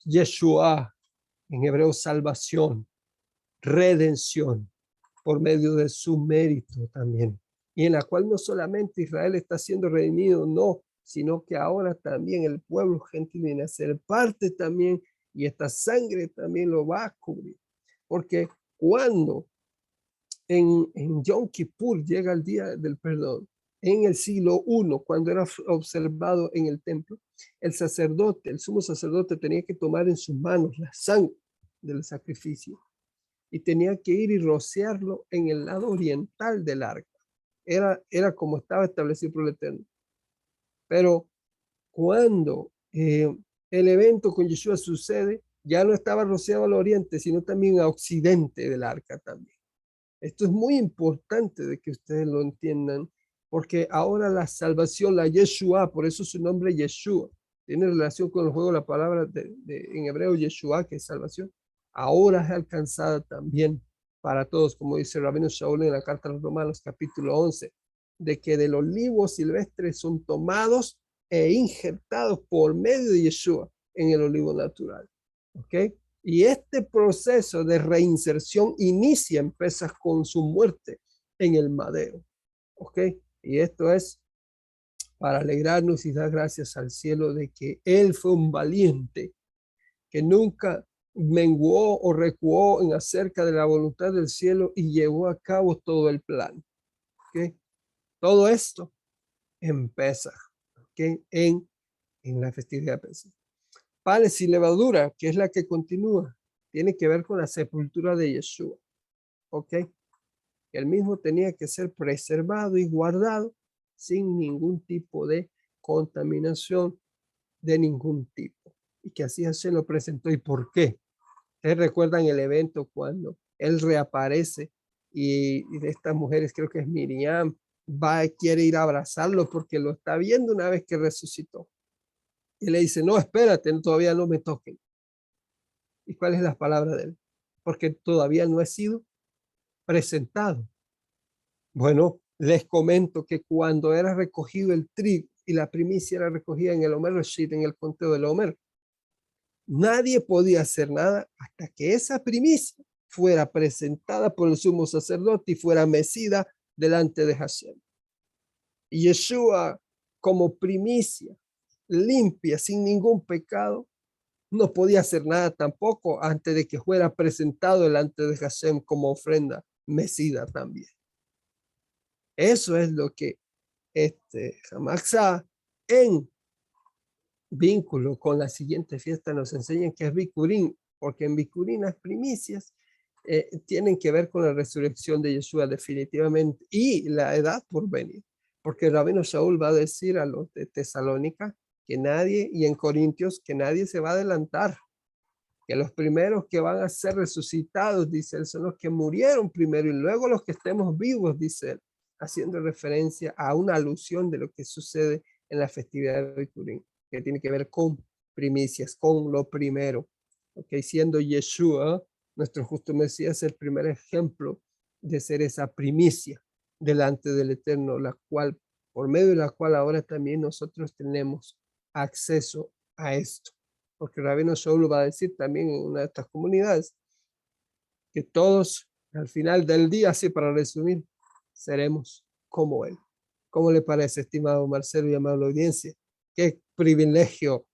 Yeshua, en hebreo salvación, redención, por medio de su mérito también. Y en la cual no solamente Israel está siendo redimido, no, sino que ahora también el pueblo gentil viene a ser parte también, y esta sangre también lo va a cubrir. Porque cuando en Yom Kippur llega el día del perdón, en el siglo I, cuando era observado en el templo, el sacerdote, el sumo sacerdote, tenía que tomar en sus manos la sangre del sacrificio y tenía que ir y rociarlo en el lado oriental del arca. Era como estaba establecido por el Eterno. Pero cuando el evento con Yeshua sucede, ya no estaba rociado al oriente, sino también a occidente del arca también. Esto es muy importante de que ustedes lo entiendan, porque ahora la salvación, la Yeshua, por eso su nombre Yeshua, tiene relación con el juego de la palabra en hebreo Yeshua, que es salvación, ahora es alcanzada también para todos, como dice el Rabino Shaul en la carta a los Romanos, capítulo 11, de que del olivo silvestre son tomados e injertados por medio de Yeshua en el olivo natural. ¿Ok? Y este proceso de reinserción empieza con su muerte en el madero. ¿Ok? Y esto es para alegrarnos y dar gracias al cielo de que Él fue un valiente, que nunca menguó o recuó en acerca de la voluntad del cielo y llevó a cabo todo el plan. ¿Ok? Todo esto empieza, ¿ok? En la festividad de Pesaj. Panes y levadura, que es la que continúa, tiene que ver con la sepultura de Yeshua. ¿Ok? El mismo tenía que ser preservado y guardado sin ningún tipo de contaminación de ningún tipo. Y que así se lo presentó. ¿Y por qué? Ustedes recuerdan el evento cuando él reaparece y de estas mujeres, creo que es Miriam, quiere ir a abrazarlo porque lo está viendo una vez que resucitó. Y le dice, no, espérate, todavía no me toquen. ¿Y cuál es la palabra de él? Porque todavía no he sido presentado. Bueno, les comento que cuando era recogido el trigo y la primicia era recogida en el Omer Reshit, en el conteo del Omer, nadie podía hacer nada hasta que esa primicia fuera presentada por el sumo sacerdote y fuera mecida delante de Hashem. Y Yeshua, como primicia limpia, sin ningún pecado, no podía hacer nada tampoco antes de que fuera presentado delante de Hashem como ofrenda mecida también. Eso es lo que Hamaxá, en vínculo con la siguiente fiesta, nos enseña que es Bikurín, porque en Bikurín las primicias tienen que ver con la resurrección de Yeshua definitivamente y la edad por venir, porque el Rabino Shaul va a decir a los de Tesalónica que nadie, y en Corintios, que nadie se va a adelantar, que los primeros que van a ser resucitados, dice él, son los que murieron primero y luego los que estemos vivos, dice él, haciendo referencia a una alusión de lo que sucede en la festividad de Purim, que tiene que ver con primicias, con lo primero. Okay, siendo Yeshua, nuestro justo Mesías, el primer ejemplo de ser esa primicia delante del Eterno, la cual, por medio de la cual ahora también nosotros tenemos acceso a esto. Porque Rabino Shaul va a decir también en una de estas comunidades que todos al final del día, así para resumir, seremos como él. ¿Cómo le parece, estimado Marcelo y amable audiencia? Qué privilegio.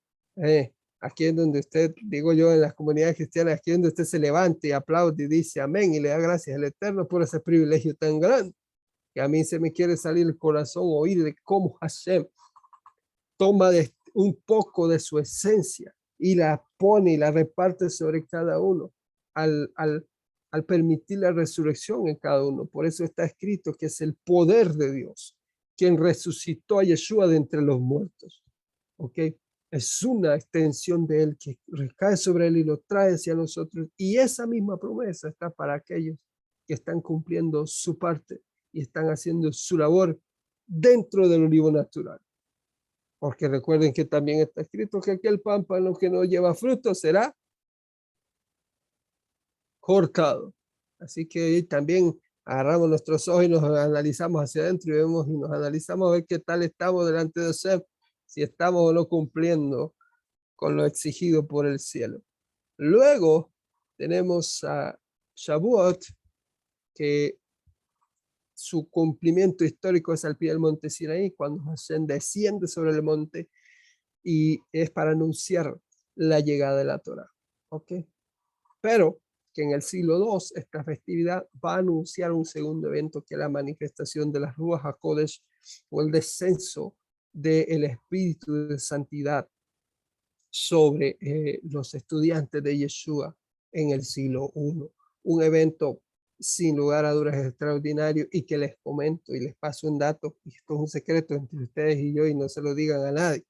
Aquí es donde usted, digo yo, en las comunidades cristianas, aquí es donde usted se levante y aplaude y dice amén y le da gracias al Eterno por ese privilegio tan grande, que a mí se me quiere salir el corazón oír de cómo Hashem toma un poco de su esencia y la pone y la reparte sobre cada uno al permitir la resurrección en cada uno. Por eso está escrito que es el poder de Dios quien resucitó a Yeshua de entre los muertos. ¿Ok? Es una extensión de él que recae sobre él y lo trae hacia nosotros. Y esa misma promesa está para aquellos que están cumpliendo su parte y están haciendo su labor dentro del olivo natural. Porque recuerden que también está escrito que aquel pámpano que no lleva fruto será cortado. Así que también agarramos nuestros ojos y nos analizamos hacia adentro y vemos y nos analizamos a ver qué tal estamos delante de Dios, si estamos o no cumpliendo con lo exigido por el cielo. Luego tenemos a Shavuot, que su cumplimiento histórico es al pie del monte Sinaí, cuando Hashem desciende sobre el monte y es para anunciar la llegada de la Torah. ¿Ok? Pero que en el siglo II esta festividad va a anunciar un segundo evento, que es la manifestación de las Ruach HaKodesh, o el descenso del espíritu de santidad sobre los estudiantes de Yeshua en el siglo I. Un evento sin lugar a dudas extraordinario, y que les comento y les paso un dato, y esto es un secreto entre ustedes y yo y no se lo digan a nadie,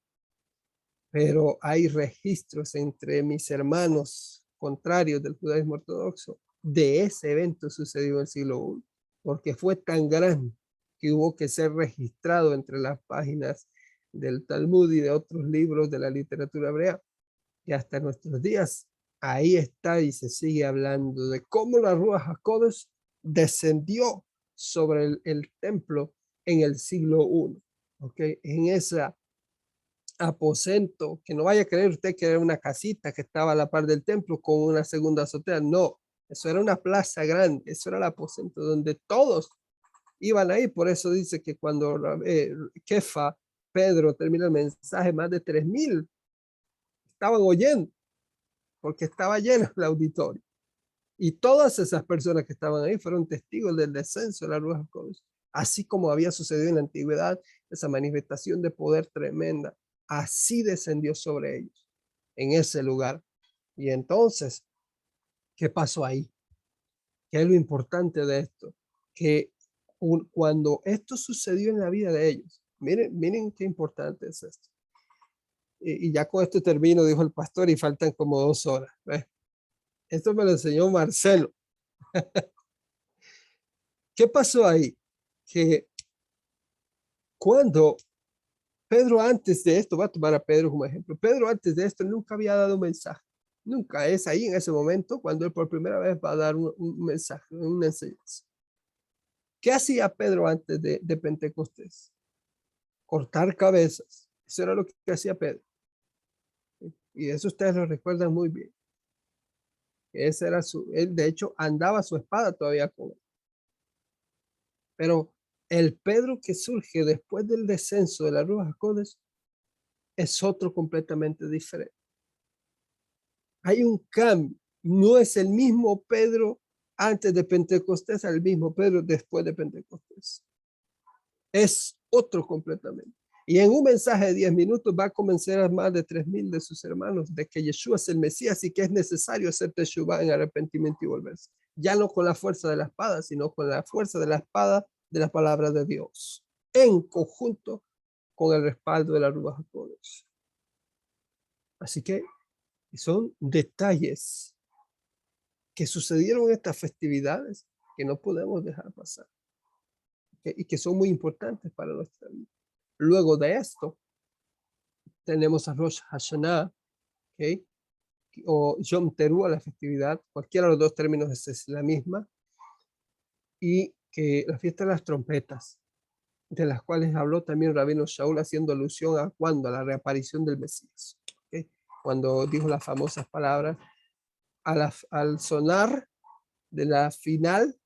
pero hay registros entre mis hermanos contrarios del judaísmo ortodoxo de ese evento sucedido en el siglo I, porque fue tan grande que hubo que ser registrado entre las páginas del Talmud y de otros libros de la literatura hebrea, y hasta nuestros días ahí está y se sigue hablando de cómo la Ruach HaKodesh descendió sobre el templo en el siglo I, ¿okay? En esa aposento, que no vaya a creer usted que era una casita que estaba a la par del templo con una segunda azotea, no, eso era una plaza grande, eso era el aposento donde todos iban ahí. Por eso dice que cuando Kefa, Pedro, termina el mensaje, más de 3,000 estaban oyendo, porque estaba lleno el auditorio. Y todas esas personas que estaban ahí fueron testigos del descenso de la Ruach HaKodesh, así como había sucedido en la antigüedad, esa manifestación de poder tremenda, así descendió sobre ellos, en ese lugar. Y entonces, ¿qué pasó ahí? ¿Qué es lo importante de esto? Que cuando esto sucedió en la vida de ellos, miren qué importante es esto. Y ya con esto termino, dijo el pastor, y faltan como 2 horas. Esto me lo enseñó Marcelo. ¿Qué pasó ahí? Que cuando Pedro antes de esto, voy a tomar a Pedro como ejemplo, Pedro antes de esto nunca había dado un mensaje. Nunca, es ahí en ese momento cuando él por primera vez va a dar un mensaje, una enseñanza. ¿Qué hacía Pedro antes de Pentecostés? Cortar cabezas. Eso era lo que hacía Pedro. Y eso ustedes lo recuerdan muy bien. Ese era él de hecho andaba su espada todavía con él. Pero el Pedro que surge después del descenso de la Ruach HaKodesh es otro completamente diferente. Hay un cambio. No es el mismo Pedro antes de Pentecostés al mismo Pedro después de Pentecostés. Es otro completamente. Y en un mensaje de 10 minutos va a convencer a más de 3,000 de sus hermanos de que Yeshua es el Mesías y que es necesario hacer Teshuvah en arrepentimiento y volverse. Ya no con la fuerza de la espada, sino con la fuerza de la espada de la palabra de Dios, en conjunto con el respaldo de la Ruach HaKodesh. Así que son detalles que sucedieron en estas festividades que no podemos dejar pasar. y que son muy importantes para nuestra vida. Luego de esto, tenemos a Rosh Hashanah, ¿ok? O Yom Teruah, la festividad, cualquiera de los dos términos es la misma, y que la fiesta de las trompetas, de las cuales habló también Rabino Shaul, haciendo alusión a cuando, a la reaparición del Mesías, ¿okay? Cuando dijo las famosas palabras, al sonar de la final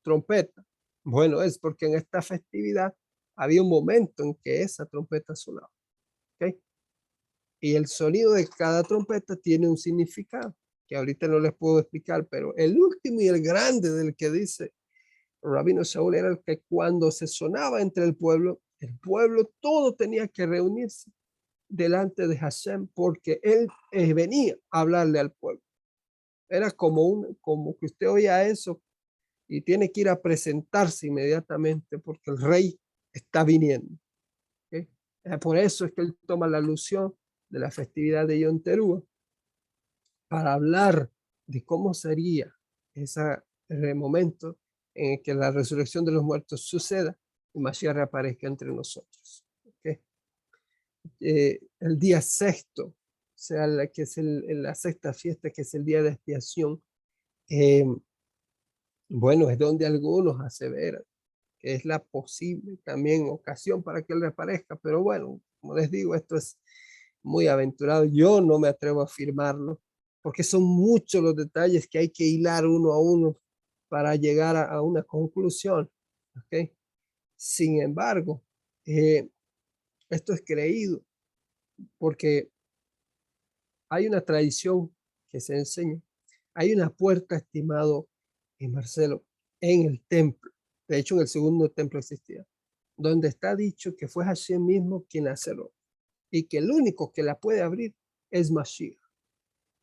trompeta. Bueno, es porque en esta festividad había un momento en que esa trompeta sonaba, ¿okay? Y el sonido de cada trompeta tiene un significado, que ahorita no les puedo explicar, pero el último y el grande del que dice Rabino Shaul era el que cuando se sonaba entre el pueblo todo tenía que reunirse delante de Hashem, porque él venía a hablarle al pueblo. Era como que usted oía eso y tiene que ir a presentarse inmediatamente porque el rey está viniendo, ¿okay? Por eso es que él toma la alusión de la festividad de Yom Teruah para hablar de cómo sería ese momento en el que la resurrección de los muertos suceda y Mashiach reaparezca entre nosotros, ¿okay? El día sexto, o sea, que es la sexta fiesta, que es el día de expiación, bueno, es donde algunos aseveran que es la posible también ocasión para que él reaparezca, pero bueno, como les digo, esto es muy aventurado, yo no me atrevo a afirmarlo, porque son muchos los detalles que hay que hilar uno a uno para llegar a una conclusión, ¿ok? Sin embargo, esto es creído porque hay una tradición que se enseña. Hay una puerta, estimado Marcelo, en el templo. De hecho, en el segundo templo existía, donde está dicho que fue Hashem mismo quien la cerró y que el único que la puede abrir es Mashiach.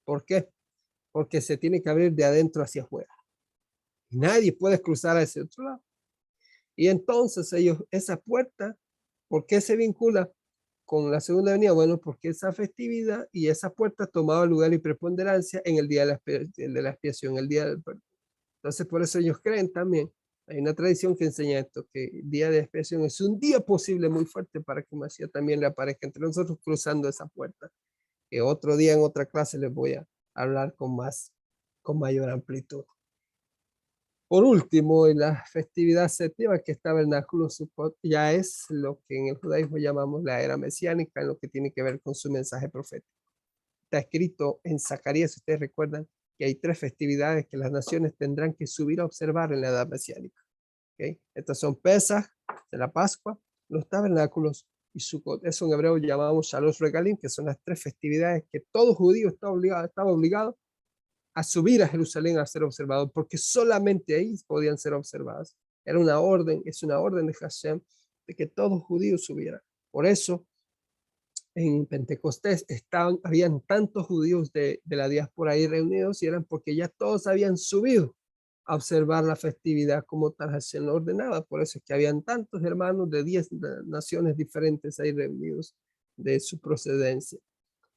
¿Por qué? Porque se tiene que abrir de adentro hacia afuera. Nadie puede cruzar a ese otro lado. Y entonces esa puerta, ¿por qué se vincula con la segunda venida? Bueno, porque esa festividad y esa puerta tomaba lugar y preponderancia en el día de la expiación, el día del perdón. Entonces, por eso ellos creen también, hay una tradición que enseña esto, que el día de expiación es un día posible muy fuerte para que Mashiach también le aparezca entre nosotros cruzando esa puerta, que otro día en otra clase les voy a hablar con mayor amplitud. Por último, en la festividad séptima, que es Tabernáculo Sukkot, ya es lo que en el judaísmo llamamos la era mesiánica, en lo que tiene que ver con su mensaje profético. Está escrito en Zacarías, si ustedes recuerdan, que hay 3 festividades que las naciones tendrán que subir a observar en la edad mesiánica, ¿okay? Estas son Pesaj, de la Pascua, los tabernáculos y Sukkot. Eso en hebreo llamamos Shalosh Regalim, que son las 3 festividades que todo judío estaba obligado a subir a Jerusalén a ser observado, porque solamente ahí podían ser observadas. Era una orden, es una orden de Hashem de que todos judíos subieran. Por eso en Pentecostés habían tantos judíos de la diáspora ahí reunidos y eran porque ya todos habían subido a observar la festividad como tal Hashem lo ordenaba. Por eso es que habían tantos hermanos de 10 naciones diferentes ahí reunidos de su procedencia.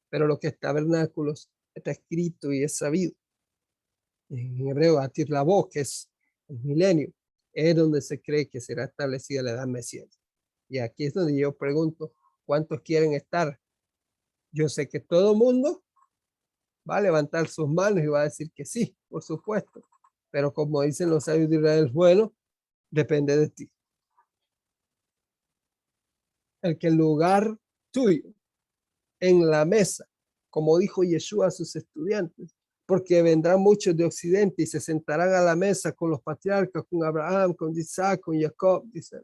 Pero lo que es tabernáculos está escrito y es sabido en hebreo, Atir Labó, que es el milenio, es donde se cree que será establecida la edad mesiánica. Y aquí es donde yo pregunto, ¿cuántos quieren estar? Yo sé que todo el mundo va a levantar sus manos y va a decir que sí, por supuesto. Pero como dicen los sabios de Israel, bueno, depende de ti. El que el lugar tuyo en la mesa, como dijo Yeshua a sus estudiantes, porque vendrán muchos de Occidente y se sentarán a la mesa con los patriarcas, con Abraham, con Isaac, con Jacob, dice.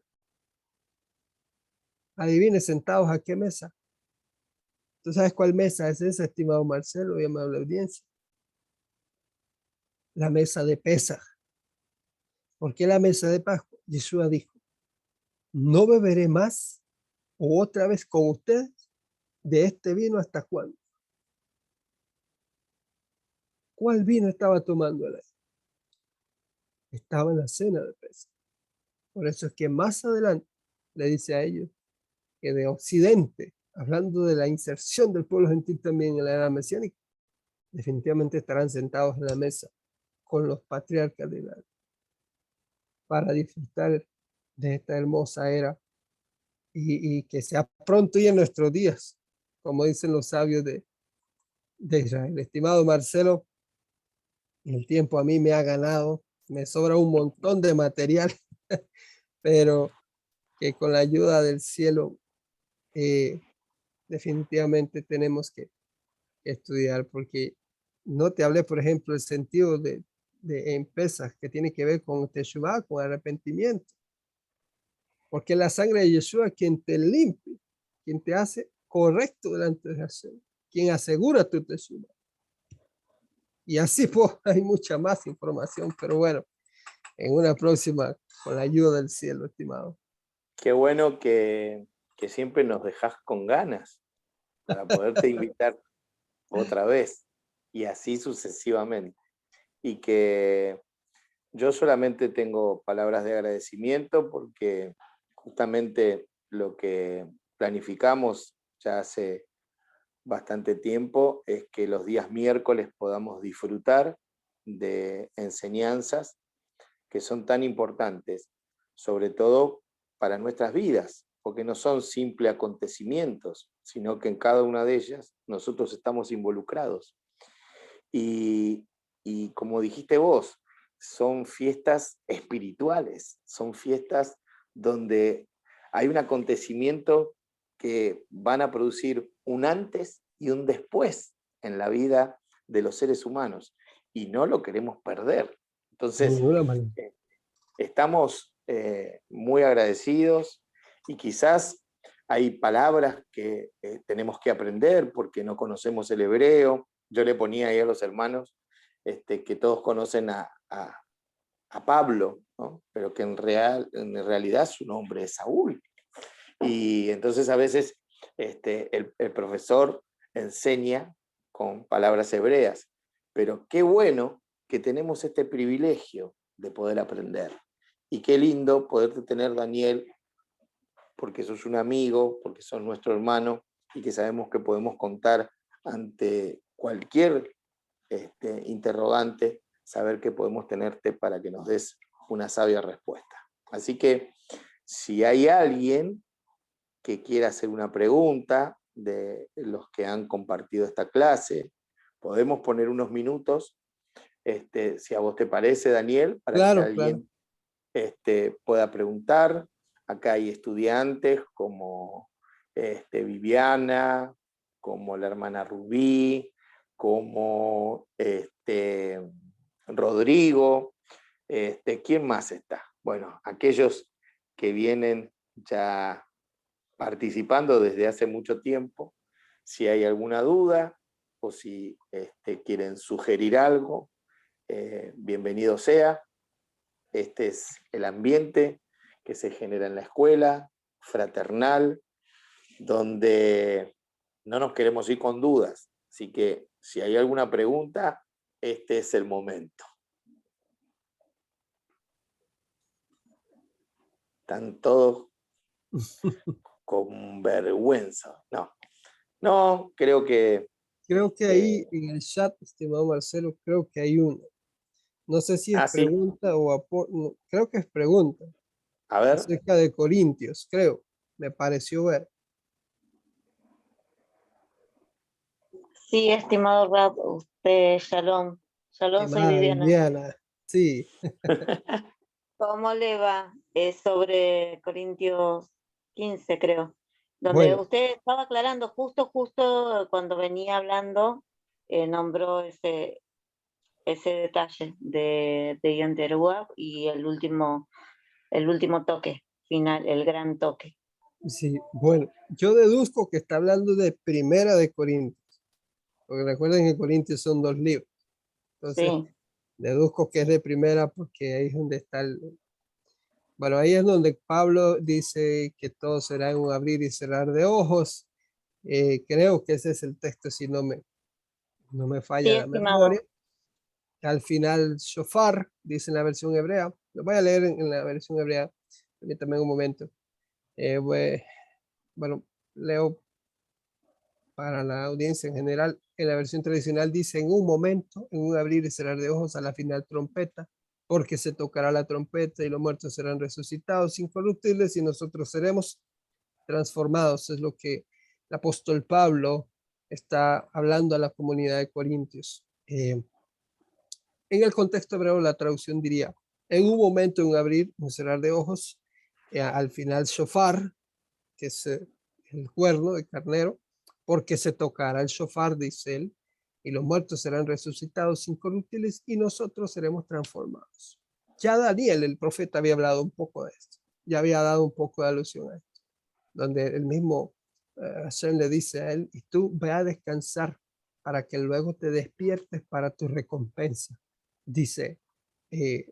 Adivine, sentados a qué mesa. ¿Tú sabes cuál mesa es esa, estimado Marcelo y amable audiencia? La mesa de Pesaj. ¿Por qué la mesa de Pascua? Yeshua dijo, no beberé más o otra vez con ustedes de este vino hasta cuándo. ¿Cuál vino estaba tomando él? Estaba en la cena de Pesaj. Por eso es que más adelante le dice a ellos que de Occidente, hablando de la inserción del pueblo gentil también en la era mesiánica, definitivamente estarán sentados en la mesa con los patriarcas de la para disfrutar de esta hermosa era y que sea pronto y en nuestros días, como dicen los sabios de Israel. Estimado Marcelo, el tiempo a mí me ha ganado, me sobra un montón de material, pero que con la ayuda del cielo definitivamente tenemos que estudiar, porque no te hablé, por ejemplo, el sentido de empresas que tiene que ver con Teshuvah, con arrepentimiento, porque la sangre de Yeshua quien te limpia, quien te hace correcto delante de Hashem, quien asegura tu Teshuvah. Y así pues, hay mucha más información, pero bueno, en una próxima, con la ayuda del cielo, estimado. Qué bueno que siempre nos dejas con ganas para poderte invitar otra vez y así sucesivamente. Y que yo solamente tengo palabras de agradecimiento porque justamente lo que planificamos ya hace bastante tiempo es que los días miércoles podamos disfrutar de enseñanzas que son tan importantes, sobre todo para nuestras vidas, porque no son simples acontecimientos, sino que en cada una de ellas nosotros estamos involucrados. Y, y como dijiste vos, son fiestas espirituales, son fiestas donde hay un acontecimiento que van a producir un antes y un después en la vida de los seres humanos y no lo queremos perder. Entonces, estamos muy agradecidos y quizás hay palabras que tenemos que aprender porque no conocemos el hebreo. Yo le ponía ahí a los hermanos que todos conocen a Pablo, ¿no? Pero que en realidad su nombre es Saúl. Y entonces a veces el profesor enseña con palabras hebreas, pero qué bueno que tenemos este privilegio de poder aprender. Y qué lindo poderte tener, Daniel, porque sos un amigo, porque sos nuestro hermano y que sabemos que podemos contar ante cualquier interrogante, saber que podemos tenerte para que nos des una sabia respuesta. Así que si hay alguien que quiera hacer una pregunta de los que han compartido esta clase, podemos poner unos minutos, si a vos te parece, Daniel, para Claro, que alguien pueda preguntar. Acá hay estudiantes como Viviana, como la hermana Rubí, como Rodrigo. ¿Quién más está? Bueno, aquellos que vienen ya participando desde hace mucho tiempo. Si hay alguna duda o si quieren sugerir algo, bienvenido sea. Este es el ambiente que se genera en la escuela, fraternal, donde no nos queremos ir con dudas. Así que si hay alguna pregunta, este es el momento. Están todos con vergüenza. No, creo que... Creo que ahí en el chat, estimado Marcelo, creo que hay uno. No sé si es sí. pregunta o aporte, no, creo que es pregunta. A ver. Acerca de Corintios, creo, me pareció ver. Sí, estimado Rab, usted, Shalom. Shalom, soy Viviana. Viviana, sí. ¿Cómo le va? Es sobre Corintios 15, creo, donde Bueno, usted estaba aclarando justo cuando venía hablando, nombró ese detalle de Yom Teruah y el último toque final, el gran toque. sí, bueno, yo deduzco que está hablando de Primera de Corintios, porque recuerden que Corintios son 2 libros. Entonces, Sí, deduzco que es de Primera porque ahí es donde está bueno, ahí es donde Pablo dice que todo será en un abrir y cerrar de ojos. Creo que ese es el texto, si no me falla sí, la estimado. memoria. Al final, shofar, dice en la versión hebrea. Lo voy a leer en la versión hebrea. Permítame un momento. Bueno, leo para la audiencia en general. En la versión tradicional dice en un momento, en un abrir y cerrar de ojos, a la final trompeta. porque se tocará la trompeta y los muertos serán resucitados incorruptibles y nosotros seremos transformados. Es lo que el apóstol Pablo está hablando a la comunidad de Corintios. En el contexto hebreo, la traducción diría, en un momento, un abrir, un cerrar de ojos, al final shofar, que es el cuerno de carnero, porque se tocará el shofar, dice él, y los muertos serán resucitados incorruptibles y nosotros seremos transformados. Ya Daniel, el profeta, había hablado un poco de esto, ya había dado un poco de alusión a esto, donde el mismo Hashem le dice a él, y tú ve a descansar para que luego te despiertes para tu recompensa, dice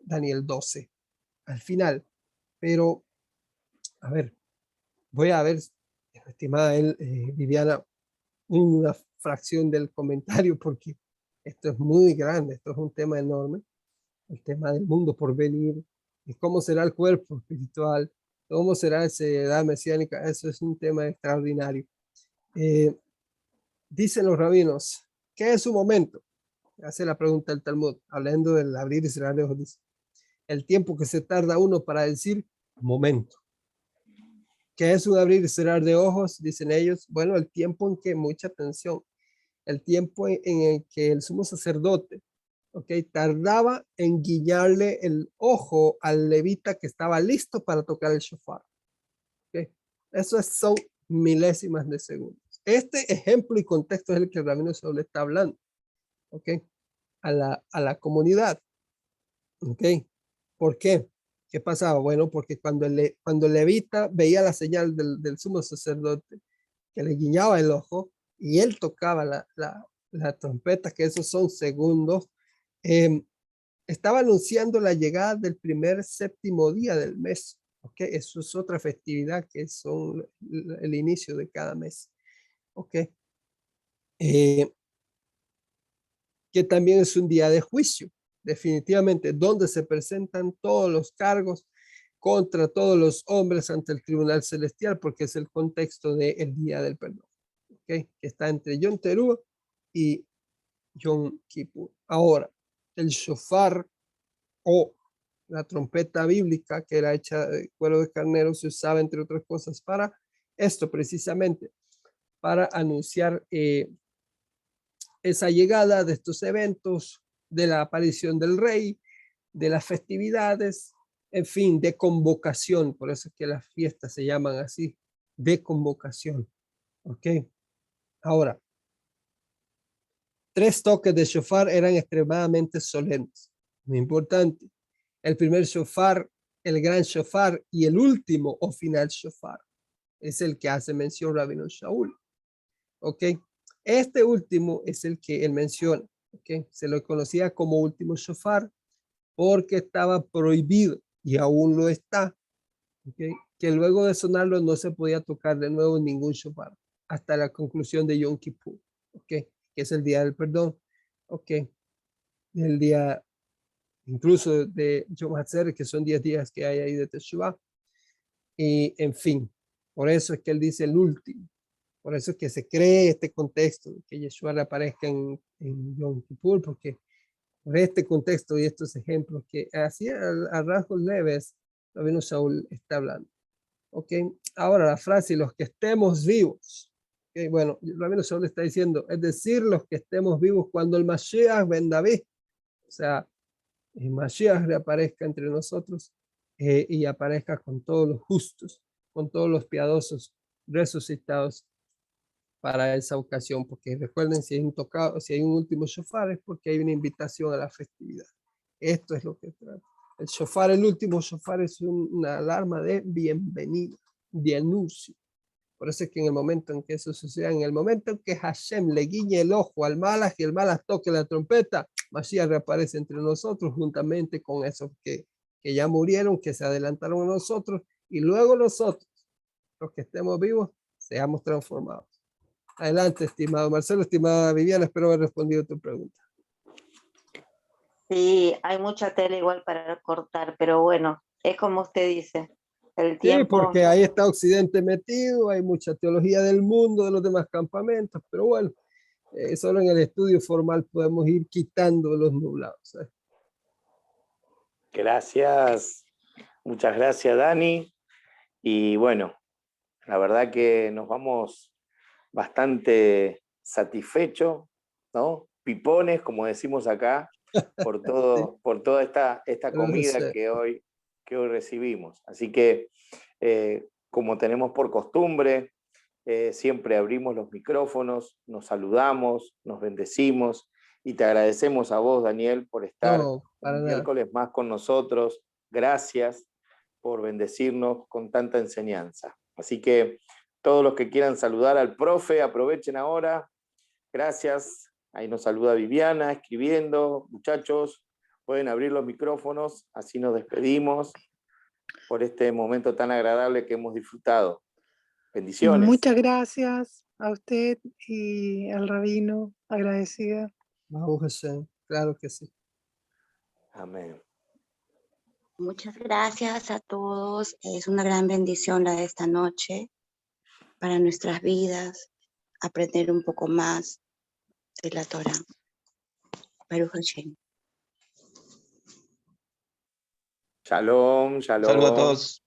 Daniel 12, al final. Pero, a ver, voy a ver, estimada Viviana, una fracción del comentario, porque esto es muy grande, esto es un tema enorme, el tema del mundo por venir, y cómo será el cuerpo espiritual, cómo será esa edad mesiánica, eso es un tema extraordinario. Dicen los rabinos, ¿qué es su momento? Hace la pregunta el Talmud, hablando del abrir y cerrar de ojos, dice, el tiempo que se tarda uno para decir momento. ¿Qué es un abrir y cerrar de ojos? Dicen ellos, bueno, el tiempo en que, mucha atención, el tiempo en el que el sumo sacerdote, tardaba en guiñarle el ojo al levita que estaba listo para tocar el shofar. Eso son milésimas de segundos. Este ejemplo y contexto es el que el rabino Saúl está hablando, a la comunidad. ¿Por qué? ¿Qué pasaba? Bueno, porque cuando el levita veía la señal del sumo sacerdote que le guiñaba el ojo y él tocaba la trompeta, que esos son segundos, estaba anunciando la llegada del primer séptimo día del mes. Eso es otra festividad que son el inicio de cada mes. Que también es un día de juicio, definitivamente, donde se presentan todos los cargos contra todos los hombres ante el tribunal celestial, porque es el contexto del día del perdón, que está entre Yom Teruah y Yom Kippur. Ahora, el shofar o la trompeta bíblica, que era hecha de cuero de carnero, se usaba, entre otras cosas, para esto precisamente, para anunciar esa llegada de estos eventos, de la aparición del rey, de las festividades, en fin, de convocación. Por eso es que las fiestas se llaman así, de convocación. Ahora, 3 toques de shofar eran extremadamente solemnes, muy importante. El primer shofar, el gran shofar, y el último o final shofar es el que hace mención Rabino Shaul. Este último es el que él menciona. Se lo conocía como último shofar porque estaba prohibido y aún lo está. Que luego de sonarlo no se podía tocar de nuevo ningún shofar hasta la conclusión de Yom Kippur, que es el día del perdón, el día incluso de Yom HaTzeret, que son 10 días que hay ahí de Teshuvah. Y en fin, por eso es que él dice el último. Por eso es que se cree este contexto, que Yeshua le aparezca en Yom Kippur, porque por este contexto y estos ejemplos que así a rasgos leves, Rabino Shaul está hablando. Ahora la frase, los que estemos vivos. Bueno, Rabino Shaul está diciendo, es decir, los que estemos vivos cuando el Mashiach ben David, o sea, el Mashiach reaparezca entre nosotros y aparezca con todos los justos, con todos los piadosos resucitados para esa ocasión, porque recuerden, si hay un último shofar es porque hay una invitación a la festividad. Esto es lo que trata. El shofar, el último shofar, es una alarma de bienvenida, de anuncio. Por eso es que en el momento en que eso suceda, en el momento en que Hashem le guiñe el ojo al Malach y el Malach toque la trompeta, Mashiach reaparece entre nosotros juntamente con esos que ya murieron, que se adelantaron a nosotros, y luego nosotros, los que estemos vivos, seamos transformados. Adelante, estimado Marcelo, estimada Viviana, espero haber respondido a tu pregunta. Sí, hay mucha tela igual para cortar, pero bueno, es como usted dice, el tiempo... Sí, porque ahí está Occidente metido, hay mucha teología del mundo, de los demás campamentos, pero bueno, solo en el estudio formal podemos ir quitando los nublados. Gracias, muchas gracias, Dani. Y bueno, la verdad que nos vamos bastante satisfechos, ¿no? Pipones, como decimos acá, por Sí, toda esta debe comida ser. que hoy recibimos. Así que, como tenemos por costumbre, siempre abrimos los micrófonos, nos saludamos, nos bendecimos y te agradecemos a vos, Daniel, por estar No, para un nada. miércoles más con nosotros. Gracias por bendecirnos con tanta enseñanza. Así que todos los que quieran saludar al profe, aprovechen ahora. Gracias. Ahí nos saluda Viviana escribiendo. Muchachos, pueden abrir los micrófonos, así nos despedimos por este momento tan agradable que hemos disfrutado. Bendiciones. Muchas gracias a usted y al rabino, agradecida. Baruch Hashem, claro que sí. Amén. Muchas gracias a todos. Es una gran bendición la de esta noche para nuestras vidas, aprender un poco más de la Torah. Baruch Hashem. Shalom, shalom. Saludos a todos.